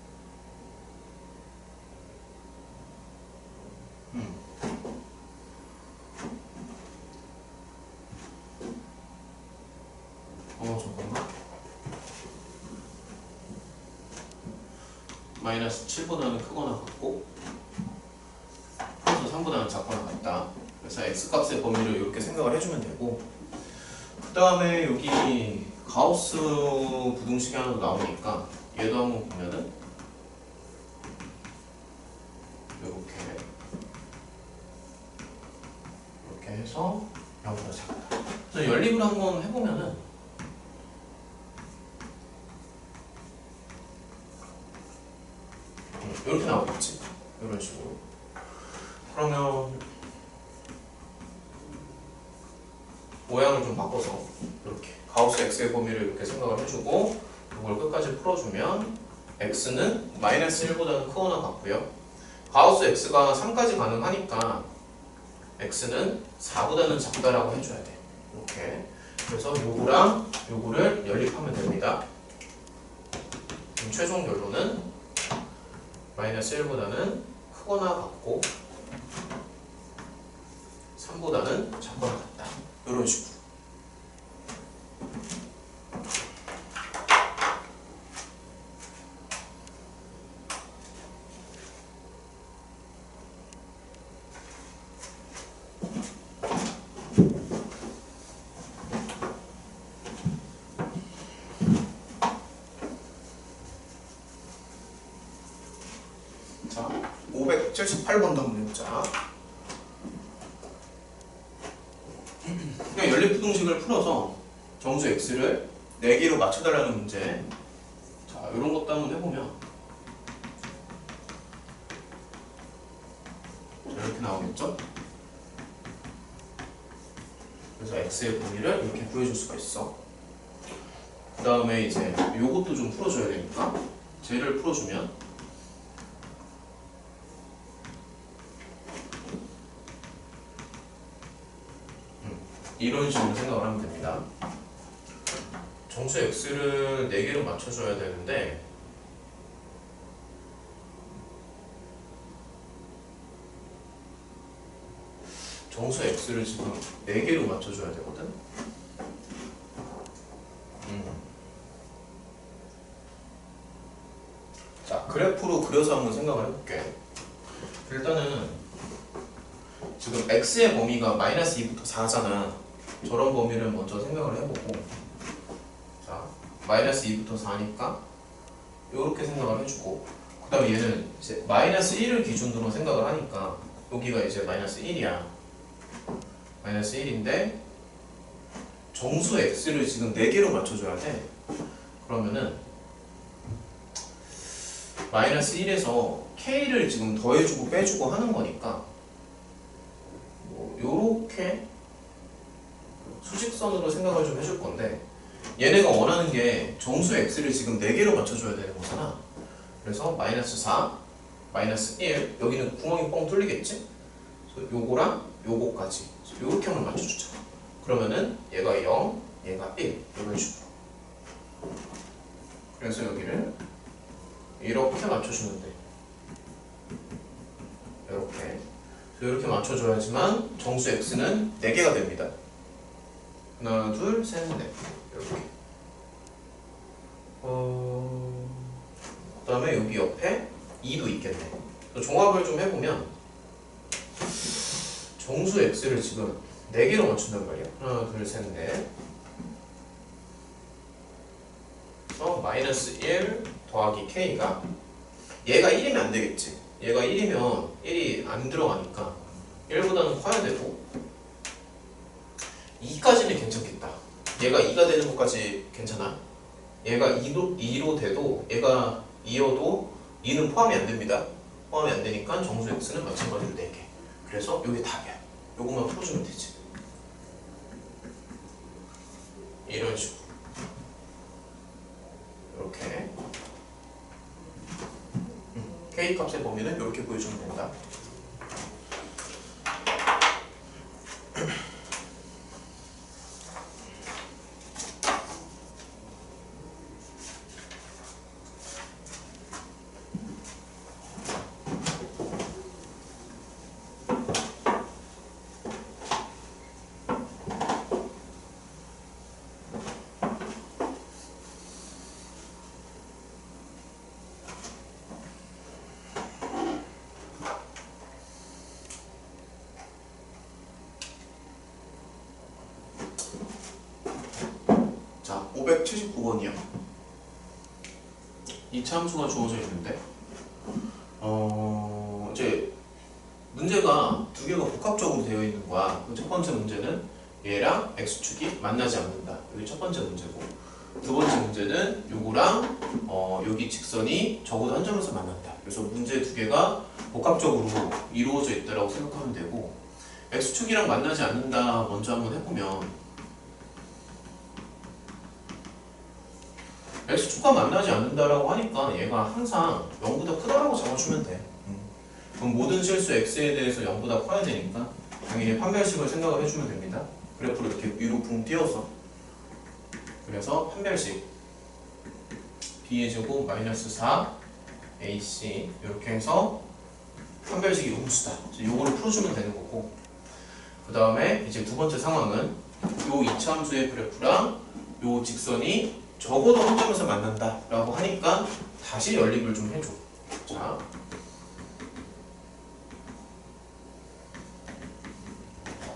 잠깐만. 마이너스 7보다는 크거나 같고 플러스 3보다는 작거나 같다. 그래서 x값의 범위를 이렇게 생각을 해주면 되고, 그 다음에 여기 가우스 부등식이 하나 더 나오니까 얘도 한번 보면은 이렇게 해서 0보다 작다. 그래서 연립을 한번 해보면은 이렇게 나오겠지. 이런 식으로. 그러면 모양을 좀 바꿔서 이렇게 가우스 x의 범위를 이렇게 생각을 해주고 이걸 끝까지 풀어주면 x는 마이너스 1보다는 크거나 같고요. 가우스 x가 3까지 가능하니까 x는 4보다는 작다라고 해줘야 돼. 이렇게. 그래서 요거랑 요거를 연립하면 됩니다. 그럼 최종 결론은 마이너스 1보다는 크거나 같고 3보다는 작거나 같다. 이런 식으로. 자, 578번도 한번 해보자. 그냥 연립부등식을 풀어서 정수 x를 4개로 맞춰달라는 문제. 자, 이런 것도 한번 해보면 이렇게 나오겠죠? 그래서 x의 범위를 이렇게 구해줄 수가 있어. 그 다음에 이제 요것도 좀 풀어줘야 되니까 쟤를 풀어주면 이런 식으로 생각을 하면 됩니다. 정수 x를 4개로 맞춰줘야 되는데 정수 x를 지금 4개로 맞춰줘야 되거든. 자, 그래프로 그려서 한번 생각을 해볼게. 일단은 지금 x의 범위가 마이너스 2부터 4잖아. 저런 범위를 먼저 생각을 해보고, 자, 마이너스 2부터 4니까 이렇게 생각을 해주고, 그 다음에 얘는 이제 마이너스 1을 기준으로 생각을 하니까 여기가 이제 마이너스 1이야. 마이너스 1인데 정수 x를 지금 4개로 맞춰줘야 돼. 그러면은 마이너스 1에서 k를 지금 더해주고 빼주고 하는 거니까 요렇게 수직선으로 생각을 좀 해줄 건데, 얘네가 원하는 게 정수 x를 지금 4개로 맞춰줘야 되는 거잖아. 그래서 마이너스 4, 마이너스 1, 여기는 구멍이 뻥 뚫리겠지? 그래서 요거랑 요거까지 요렇게 한번 맞춰주자. 그러면은 얘가 0, 얘가 1 이런 식으로. 그래서 여기를 이렇게 맞춰주면 돼. 이렇게 맞춰줘야지만 정수 x는 4개가 됩니다. 하나, 둘, 셋, 넷. 이렇게. 그 다음에 여기 옆에 2도 있겠네. 종합을 좀 해보면 정수 x를 지금 4개로 맞춘단 말이야. 하나, 둘, 셋, 넷. 그래서 마이너스 1 더하기 k가, 얘가 1이면 안 되겠지. 얘가 1이면 1이 안 들어가니까 1보다는 커야 되고, 2까지는 괜찮겠다. 얘가 2가 되는 것까지 괜찮아. 얘가 2로 돼도 얘가 2여도 2는 포함이 안 됩니다. 포함이 안 되니까 정수 x는 마찬가지로 4개. 그래서 이게 답이야. 요것만 풀어주면 되지. 이런 식으로. 이렇게. K값의 범위는 이렇게 보여주면 된다. 579번이요. 이차 함수가 주어져 있는데 이제 문제가 두 개가 복합적으로 되어 있는 거야. 첫 번째 문제는 얘랑 x축이 만나지 않는다. 여기 첫 번째 문제고, 두 번째 문제는 요거랑 여기 직선이 적어도 한 점에서 만난다. 그래서 문제 두 개가 복합적으로 이루어져 있다라고 생각하면 되고, x축이랑 만나지 않는다 먼저 한번 해보면, x축과 만나지 않는다라고 하니까 얘가 항상 0보다 크다라고 잡아주면 돼. 그럼 모든 실수 x에 대해서 0보다 커야 되니까 당연히 판별식을 생각을 해주면 됩니다. 그래프를 이렇게 위로 붕 띄워서, 그래서 판별식 b의 제곱 마이너스 4 ac 이렇게 해서 판별식이 음수다. 요거를 풀어주면 되는 거고, 그 다음에 이제 두 번째 상황은 요 이차함수의 그래프랑 요 직선이 적어도 한 점에서 만난다 라고 하니까 다시 연립을 좀 해줘. 자,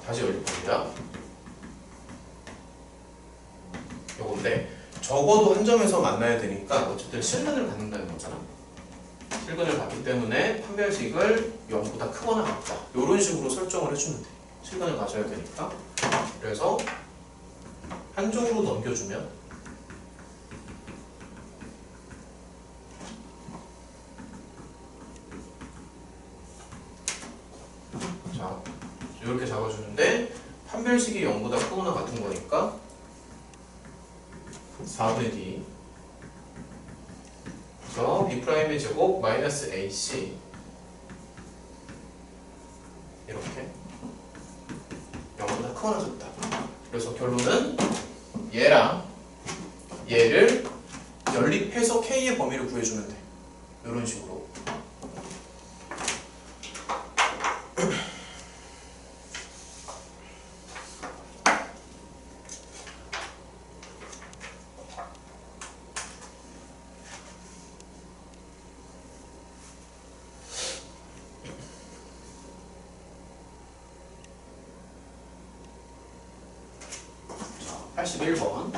다시 연립합니다. 요건데 적어도 한 점에서 만나야 되니까 어쨌든 실근을 갖는다는 거잖아. 실근을 갖기 때문에 판별식을 0보다 크거나 같다, 이런 식으로 설정을 해주면 돼. 실근을 가져야 되니까. 그래서 한쪽으로 넘겨주면 자, 이렇게 잡아주는데 판별식이 0보다 크거나 같은 거니까 4분의 d, 그래서 b'의 제곱 마이너스 ac 이렇게 0보다 크거나 같다. 그래서 결론은 얘랑 얘를 연립해서 k의 범위를 구해주면 돼. 이런 식으로. 자, 81번.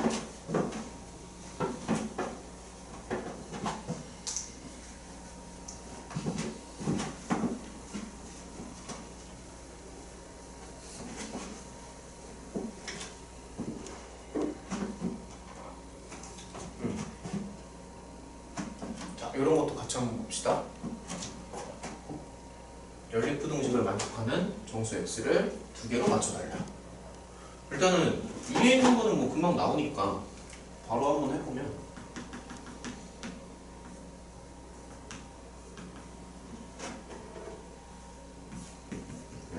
이런 것도 같이 한번 봅시다. 연립부등식을 만족하는 정수 x를 두 개로 맞춰달라. 일단은 위에 있는 거는 뭐 금방 나오니까 바로 한번 해보면,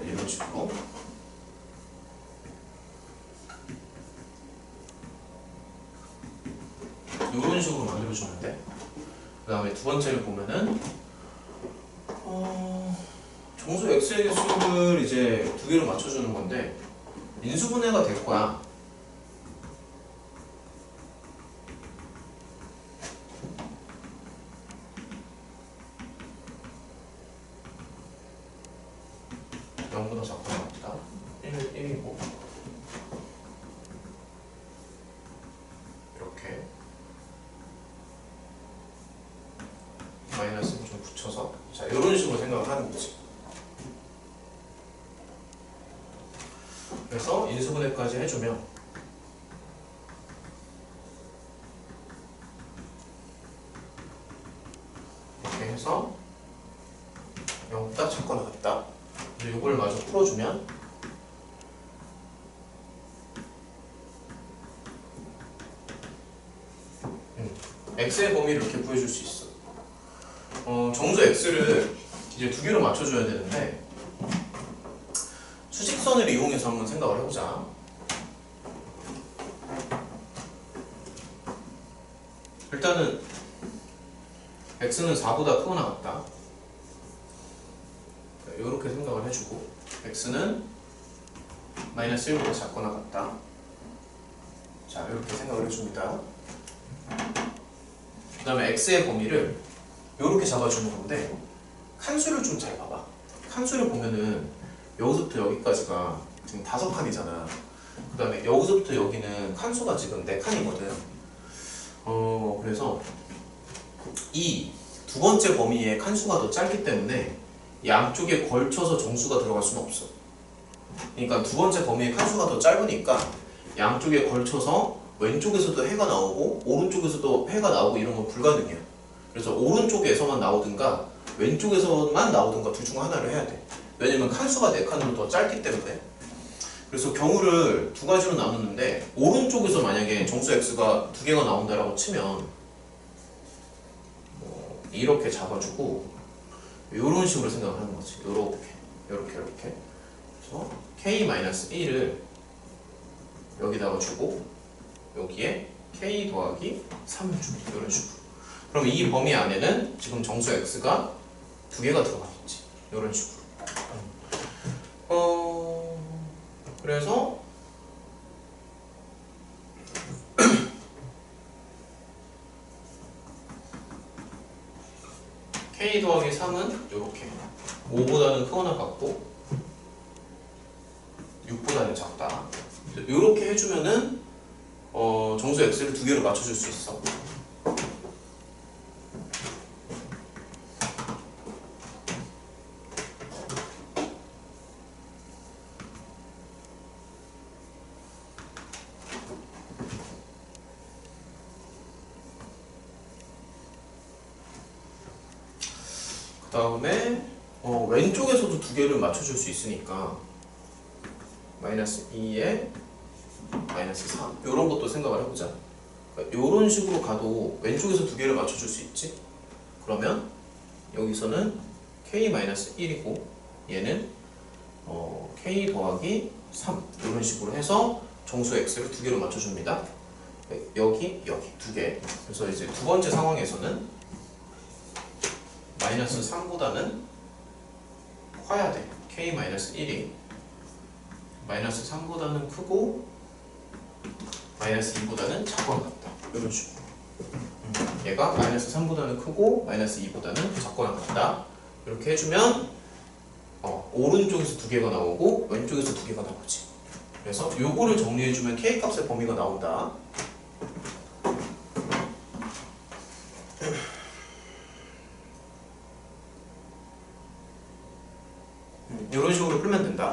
이런 식으로 이런 식으로 만들어주면 돼. 그 다음에 두 번째를 보면은 정수 x의 개수를 이제 두 개로 맞춰주는 건데 인수분해가 될 거야. 영보다 작거나 같다. 1이고 이렇게 마이너스를 좀 붙여서, 자, 이런 식으로 생각을 하는 거지. 그래서 인수분해까지 해주면 이렇게 해서 0보다 작거나 같다. 이걸 마저 풀어주면 x의 범위를 이렇게 구해줄 수 있어. 정수 x를 이제 두 개로 맞춰줘야 되는데 수직선을 이용해서 한번 생각을 해보자. 일단은 x는 4보다 크거나 같다. 이렇게 생각을 해주고, x는 마이너스 1보다 작거나 같다. 자, 이렇게 생각을 해줍니다. 그 다음에 x의 범위를 이렇게 잡아주는 건데, 칸수를 좀 잘 봐봐. 칸수를 보면은 여기서부터 여기까지가 지금 5칸이잖아. 그 다음에 여기서부터 여기는 칸수가 지금 4칸이거든. 그래서 이 두 번째 범위의 칸수가 더 짧기 때문에 양쪽에 걸쳐서 정수가 들어갈 수는 없어. 그러니까 두 번째 범위의 칸수가 더 짧으니까 양쪽에 걸쳐서 왼쪽에서도 해가 나오고 오른쪽에서도 해가 나오고 이런 건 불가능해요. 그래서 오른쪽에서만 나오든가 왼쪽에서만 나오든가 둘 중 하나를 해야 돼. 왜냐면 칸수가 4칸으로 더 짧기 때문에. 그래서 경우를 두 가지로 나누는데 오른쪽에서 만약에 정수 x가 2개가 나온다라고 치면 이렇게 잡아주고 이런 식으로 생각을 하는 거지. 요렇게 그래서 k-1을 여기다가 주고 여기에 k 더하기 3을 줍니다. 이런 식으로. 그럼 이 범위 안에는 지금 정수 x가 2개가 들어가겠지. 이런 식으로. 그래서 k 더하기 3은 이렇게 5보다는 크거나 같고 6보다는 작다. 이렇게 해주면은 정수 x를 2개로 맞춰줄 수 있어. 그 다음에 왼쪽에서도 2개를 맞춰줄 수 있으니까 마이너스 2에 마이너스 3 이런 것도 생각을 해보자. 그러니까 이런 식으로 가도 왼쪽에서 2개를 맞춰줄 수 있지. 그러면 여기서는 k-1이고 얘는 k 더하기 3 이런 식으로 해서 정수 x를 2개로 맞춰줍니다. 여기 2개. 그래서 이제 두 번째 상황에서는 마이너스 3보다는 커야 돼. k-1이 마이너스 3보다는 크고 마이너스 2보다는 작거나 같다. 이런 식으로. 얘가 마이너스 3보다는 크고 마이너스 2보다는 작거나 같다. 이렇게 해주면 오른쪽에서 2개가 나오고 왼쪽에서 2개가 나오지. 그래서 요거를 정리해주면 k값의 범위가 나온다. 이런 식으로 풀면 된다.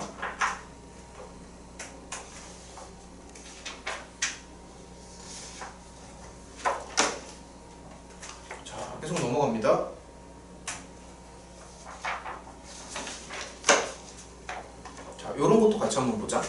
자, 계속 넘어갑니다. 자, 이런 것도 같이 한번 보자.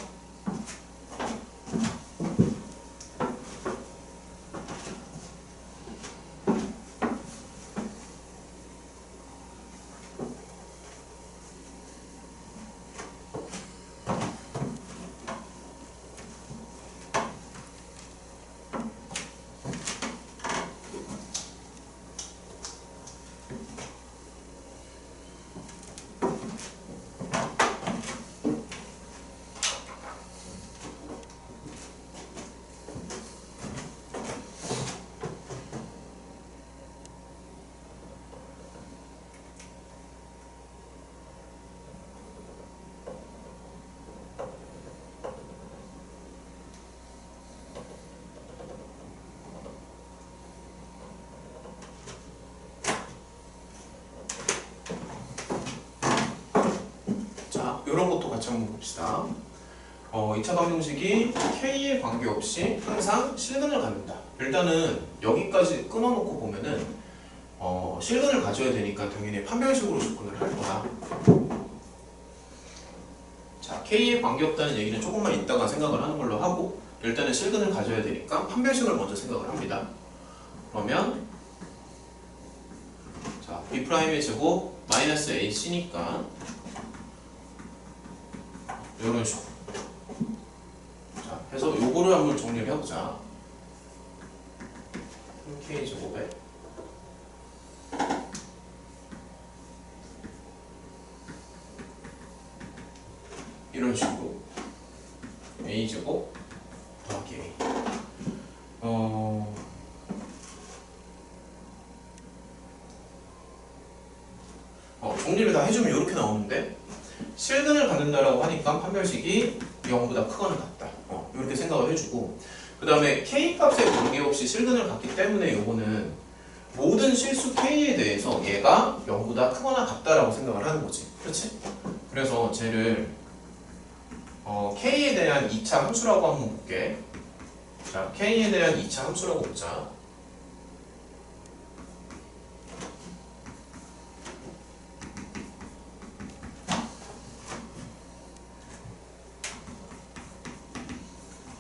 이런 것도 같이 한번 봅시다. 2차 방정식이 k에 관계없이 항상 실근을 갖는다. 일단은 여기까지 끊어놓고 보면은 실근을 가져야 되니까 당연히 판별식으로 접근을 할 거야. 자, k에 관계없다는 얘기는 조금만 이따가 생각을 하는 걸로 하고 일단은 실근을 가져야 되니까 판별식을 먼저 생각을 합니다. 그러면 자, b'의 제곱 마이너스 ac니까 이런 식으로. 자, 해서 요거를 한번 정리를 해보자. k제곱에 이런 식으로 a제곱 더하기 a. 정리를 다 해주면 이렇게 나오는데 실근을 갖는다라고 하니까 판별식이 0보다 크거나 같다. 이렇게 생각을 해주고, 그 다음에 K값에 관계없이 실근을 갖기 때문에 요거는 모든 실수 K에 대해서 얘가 0보다 크거나 같다라고 생각을 하는 거지. 그렇지? 그래서 쟤를 K에 대한 2차 함수라고 한번 볼게. 자, K에 대한 2차 함수라고 보자.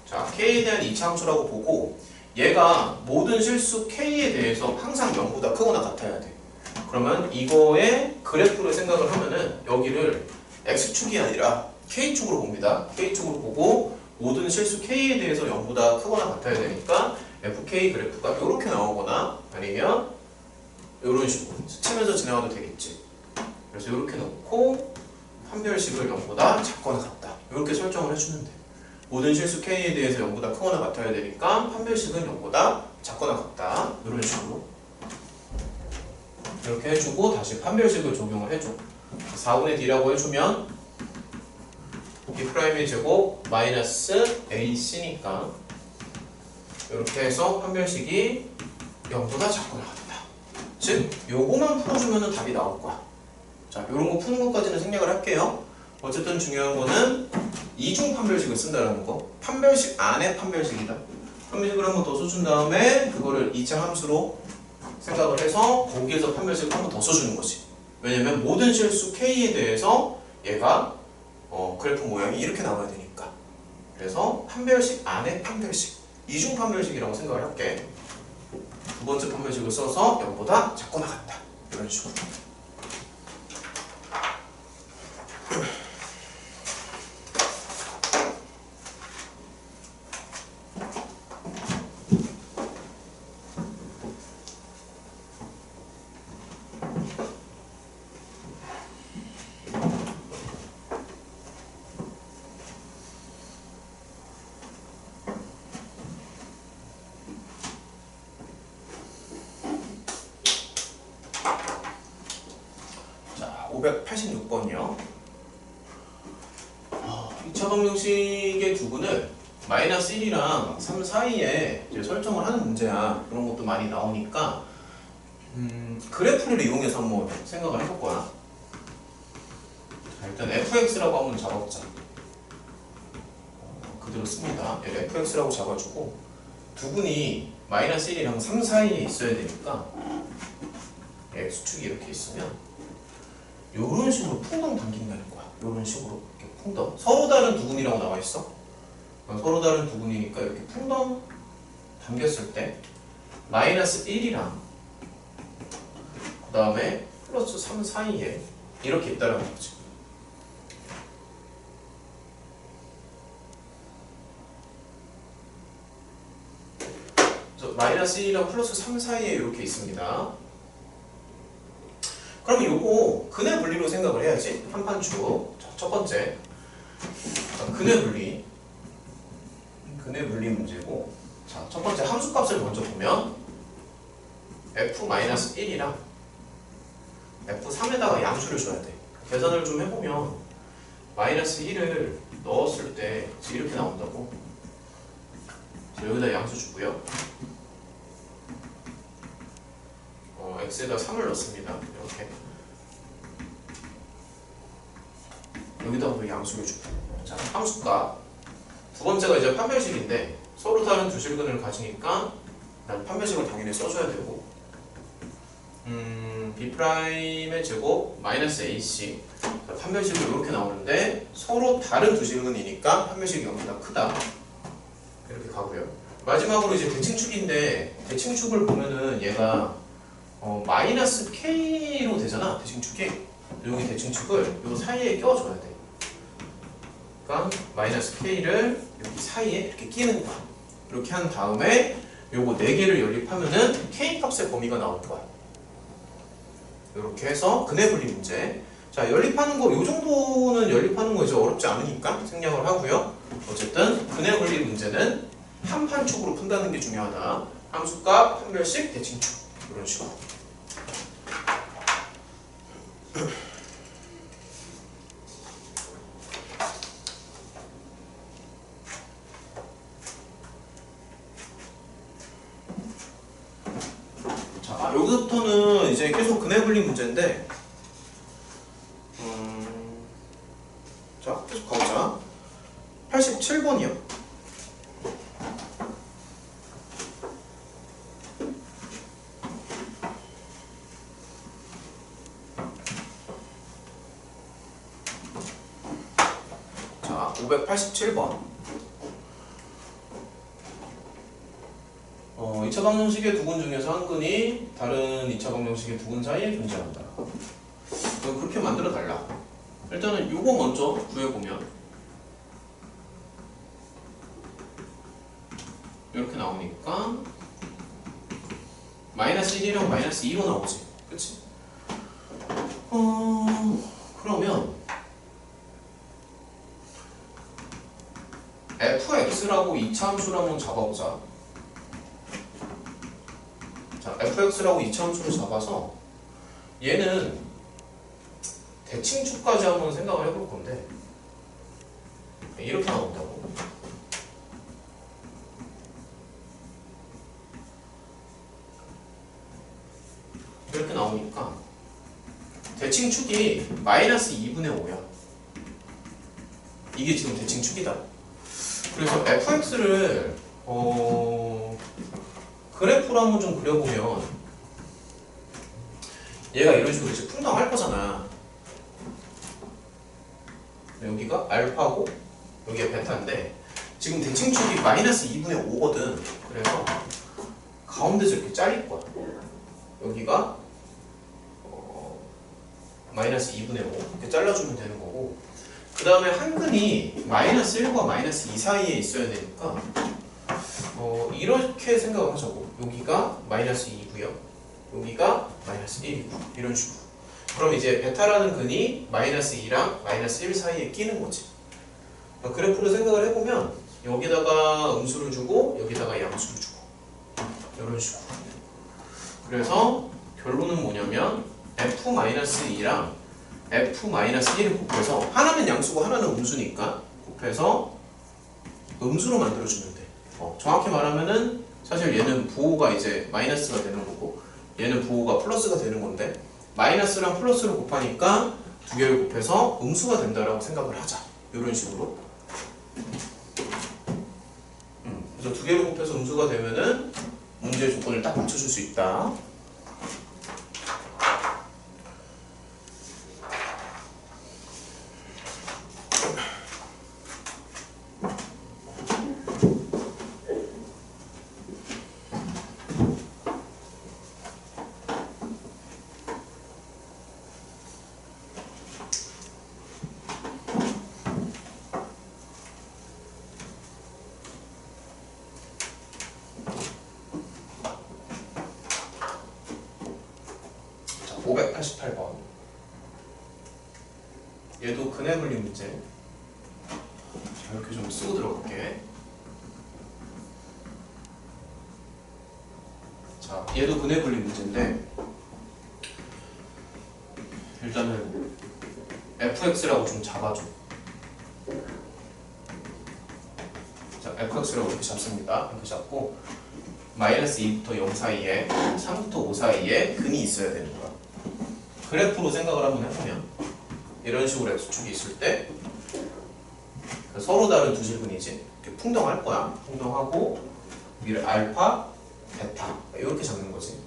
자, K에 대한 2차 함수라고 보고, 얘가 모든 실수 K에 대해서 항상 0보다 크거나 같아야 돼. 그러면 이거의 그래프를 생각을 하면은 여기를 X축이 아니라 K축으로 봅니다. K축으로 보고 모든 실수 K에 대해서 0보다 크거나 같아야 되니까 FK 그래프가 이렇게 나오거나 아니면 이런 식으로 스치면서 지나가도 되겠지. 그래서 이렇게 놓고 판별식을 0보다 작거나 같다. 이렇게 설정을 해주면 돼. 모든 실수 K에 대해서 0보다 크거나 같아야 되니까 판별식은 0보다 작거나 같다. 이런 식으로 이렇게 해주고 다시 판별식을 적용을 해줘. 4분의 D라고 해주면 B'의 제곱 마이너스 AC니까 이렇게 해서 판별식이 0보다 작거나 같다. 즉 요거만 풀어주면 답이 나올 거야. 자, 요런 거 푸는 것까지는 생략을 할게요. 어쨌든 중요한 거는 이중 판별식을 쓴다는 거. 판별식 안에 판별식이다. 판별식을 한번 더 써준 다음에 그거를 2차 함수로 생각을 해서 거기에서 판별식을 한번 더 써주는 거지. 왜냐면 모든 실수 K에 대해서 얘가 그래프 모양이 이렇게 나와야 되니까. 그래서 판별식 안에 판별식, 이중 판별식이라고 생각을 할게. 두 번째 판별식을 써서 0보다 작거나 같다. 이런 식으로. 자, 586번이요. 2차 방정식의 두분을 마이너스 1이랑 3 사이에 이제 설정을 하는 문제야. 그런 것도 많이 나오니까 그래프를 이용해서 한번 생각을 해볼 거야. 자, 일단 fx라고 한번 잡아보자. 그대로 씁니다. 얘를 fx라고 잡아주고 두분이 마이너스 1이랑 3 사이에 있어야 되니까 x축이 이렇게 있으면 요런 식으로 풍덩 당긴다는 거야. 요런 식으로 이렇게 풍덩. 서로 다른 두분이라고 나와 있어. 서로 다른 두분이니까 이렇게 풍덩 당겼을 때 마이너스 1이랑 그 다음에 플러스 3 사이에 이렇게 있다는 거지. 그래서 마이너스 1이랑 플러스 3 사이에 이렇게 있습니다. 그럼 요거 근해 분리로 생각을 해야지. 한판축. 첫 번째. 자, 근해 분리. 근해 분리 문제고. 자, 첫 번째 함수값을 먼저 보면 f-1이랑 f3에다가 양수를 줘야 돼. 계산을 좀 해보면 마이너스 1을 넣었을 때 이렇게 나온다고. 자, 여기다 양수 주고요. x에다 3을 넣습니다. 이렇게. 여기다가 또 양수를 주고. 자, 함수값. 두 번째가 이제 판별식인데 서로 다른 두 실근을 가지니까 난 판별식을 당연히 써줘야 되고 B'의 제곱 마이너스 AC. 자, 판별식이 이렇게 나오는데 서로 다른 두 실근이니까 판별식이 0보다 크다. 이렇게 가고요. 마지막으로 이제 대칭축인데 대칭축을 보면은 얘가 마이너스 K로 되잖아. 대칭축이. 여기 대칭축을 요 사이에 껴줘야 돼. 그러니까 마이너스 K를 여기 사이에 이렇게 끼는 거야. 이렇게 한 다음에 요거 4개를 연립하면은 K 값의 범위가 나올 거야. 이렇게 해서 근해 분리 문제. 자, 연립하는 거 요 정도는 연립하는 거 이제 어렵지 않으니까 생략을 하고요. 어쨌든 근해 분리 문제는 한 판축으로 푼다는 게 중요하다. 함수값, 판별식, 대칭축. 이런 식으로. 자, 여기부터는 이제 계속 근해 분리 문제인데, 자, 계속 가보자. 87번이요. 자, 587번. 2차 방정식의 두 근 중에서 한 근이 다른 2차 방정식의 두 근 사이에 존재한다. 그렇게 만들어 달라. 일단은 요거 먼저 구해보면 이렇게 나오니까 마이너스 1이랑 마이너스 2로 나오지. 그치? 그러면 fx라고 2차 함수를 한번 잡아보자. 자, fx라고 2차 함수를 잡아서 얘는 대칭축까지 한번 생각을 해볼 건데 이렇게 나온다고. 이렇게 나오니까 대칭축이 마이너스 2분의 5야. 이게 지금 대칭축이다. 그래서 fx를 그래프로 한번 좀 그려보면 얘가 이런 식으로 이제 풍덩할 거잖아. 여기가 알파고 여기가 베타인데 지금 대칭축이 마이너스 2분의 5거든. 그래서 가운데서 이렇게 잘릴 거야. 여기가 마이너스 2분의 5 이렇게 잘라주면 되는 거고, 그 다음에 한 근이 마이너스 1과 마이너스 2 사이에 있어야 되니까 이렇게 생각을 하자고. 여기가 마이너스 2고요. 여기가 마이너스 1이고 이런 식으로. 그럼 이제 베타라는 근이 마이너스 2랑 마이너스 1 사이에 끼는 거지. 그래프로 생각을 해보면 여기다가 음수를 주고 여기다가 양수를 주고 이런 식으로. 그래서 결론은 뭐냐면 f-2랑 f-1을 곱해서 하나는 양수고 하나는 음수니까 곱해서 음수로 만들어주면 돼. 정확히 말하면은 사실 얘는 부호가 이제 마이너스가 되는 거고 얘는 부호가 플러스가 되는 건데 마이너스랑 플러스를 곱하니까 두 개를 곱해서 음수가 된다라고 생각을 하자. 이런 식으로. 그래서 두 개를 곱해서 음수가 되면은 문제의 조건을 딱 맞춰줄 수 있다. 자, 588번. 얘도 근해 분리 문제. 자, 이렇게 좀 쓰고 들어갈게. 자, 얘도 근해 분리 문제인데 일단은 fx라고 좀 잡아줘. 자, fx라고 이렇게 잡습니다. 이렇게 잡고 마이너스 2부터 0 사이에 3부터 5 사이에 근이 있어야 되는 거야. 그래프로 생각을 한번 해보면 이런 식으로 x축이 있을 때 서로 다른 두 질근이지. 이렇게 풍덩할 거야. 풍덩하고 위를 알파, 베타 이렇게 잡는 거지.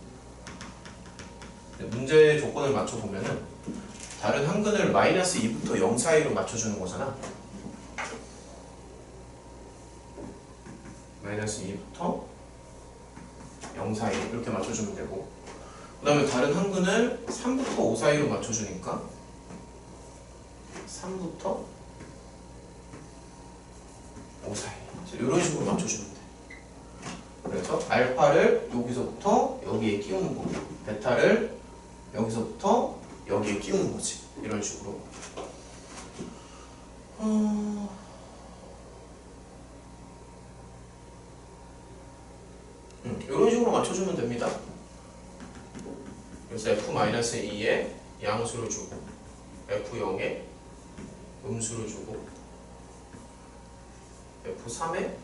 문제의 조건을 맞춰보면은 다른 한 근을 마이너스 2부터 0 사이로 맞춰주는 거잖아. 마이너스 2부터 0 사이 이렇게 맞춰주면 되고, 그 다음에 다른 한 근을 3부터 5 사이로 맞춰주니까 3부터 5 사이 이런 식으로 맞춰주면 돼. 그래서 알파를 여기서부터 여기에 끼우는 거고 베타를 여기서부터 여기에 끼우는 거지. 이런 식으로. 이런 식으로 맞춰주면 됩니다. 그래서 f-2에 양수를 주고 f0에 음수를 주고 f3에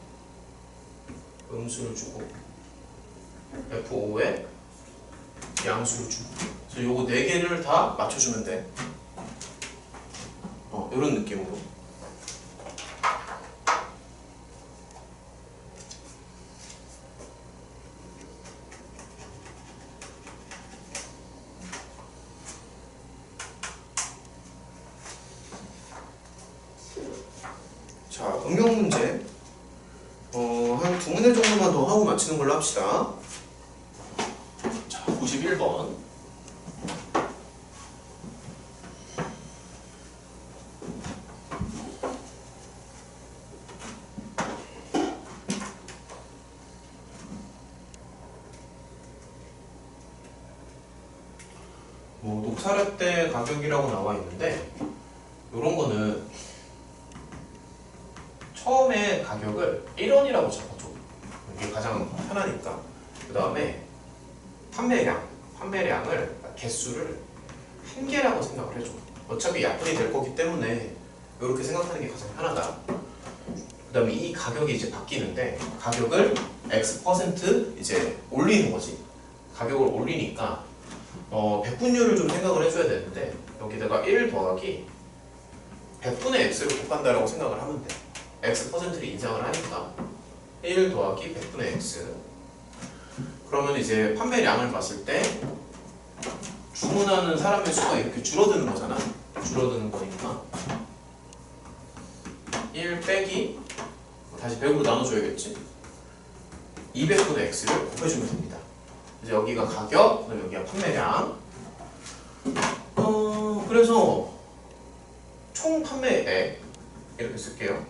음수를 주고 f5에 양수로 주고. 그래서 요거 4개를 다 맞춰주면 돼. 이런 느낌으로. 자, 응용 문제. 한 2문제 정도만 더 하고 마치는 걸로 합시다. 자, 91번. 녹차라떼 가격이라고 나와 있는데, 요런 거는 처음에 가격을 1원이라고 잡아줘. 이게 가장 편하니까. 그 다음에 판매량을, 개수를 1개라고 생각을 해줘. 어차피 약분이 될 거기 때문에 이렇게 생각하는 게 가장 편하다. 그 다음에 이 가격이 이제 바뀌는데, 가격을 X% 이제 올리는 거지. 가격을 올리니까 백분율을 좀 생각을 해줘야 되는데, 여기다가 1 더하기 100분의 X를 곱한다라고 생각을 하면 돼. X%를 인상을 하니까 1 더하기 100분의 X. 그러면 이제 판매량을 봤을 때 주문하는 사람의 수가 이렇게 줄어드는 거잖아. 줄어드는 거니까 1 빼기, 다시 100으로 나눠줘야겠지. 200분의 X를 곱해주면 됩니다. 이제 여기가 가격, 그다음에 여기가 판매량. 그래서 총 판매액 이렇게 쓸게요.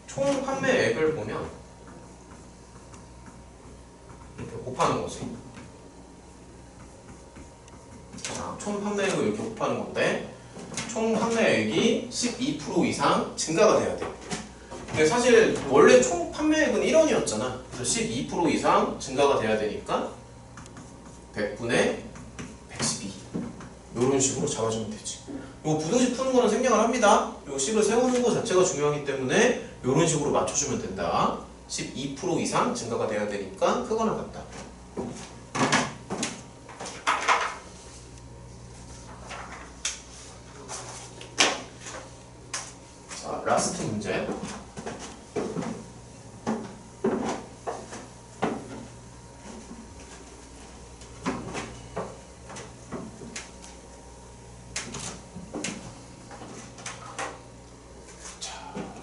총 판매액을 보면 이렇게 곱하는 거지. 자, 총 판매액을 이렇게 곱하는 건데, 총 판매액이 12% 이상 증가가 돼야 돼. 근데 사실 원래 총 판매액은 1원이었잖아. 그래서 12% 이상 증가가 돼야 되니까 100분의 112 이런 식으로 잡아주면 되지. 요 부등식 푸는 거는 생략을 합니다. 요 식을 세우는 거 자체가 중요하기 때문에 이런 식으로 맞춰주면 된다. 12% 이상 증가가 돼야 되니까 크거나 같다. 자, 라스트 문제.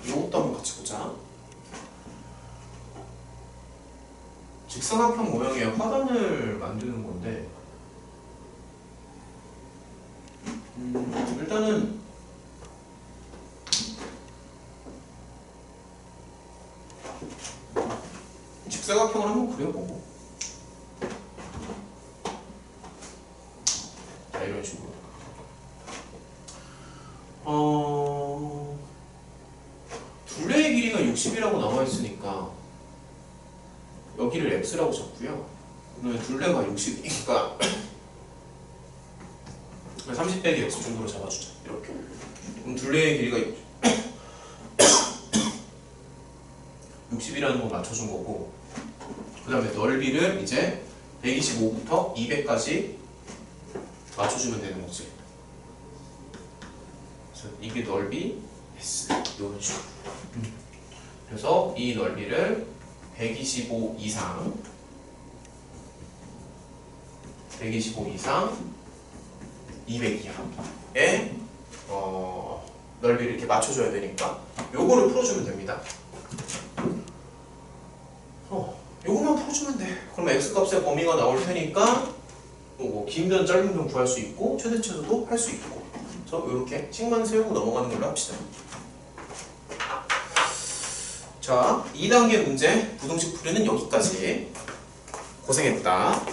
이것도 한번 같이 보자. 직사각형 모형의 화단을 만드는 건데, 일단은 직사각형을 한번 그려보고, 자, 이런 식으로. 둘레의 길이가 60이라고 나와 있으니까 여기를 x라고 잡고요. 그러면 둘레가 60이니까 30 빼기 x 정도로 잡아주자. 이렇게. 그럼 둘레의 길이가 60이라는 거 맞춰준 거고, 그 다음에 넓이를 이제 125부터 200까지 맞춰주면 되는 거지. 그래서 이게 넓이 S, 이런 식으로. 그래서 이 넓이를 125 이상 200 이하의 넓이를 이렇게 맞춰줘야 되니까 요거를 풀어주면 됩니다. 요거만 풀어주면 돼. 그럼 x값의 범위가 나올 테니까 긴 변 짧은 변 구할 수 있고 최대치도 할 수 있고. 그래서 이렇게 식만 세우고 넘어가는 걸로 합시다. 자, 2단계 문제 부등식 풀이는 여기까지. 고생했다.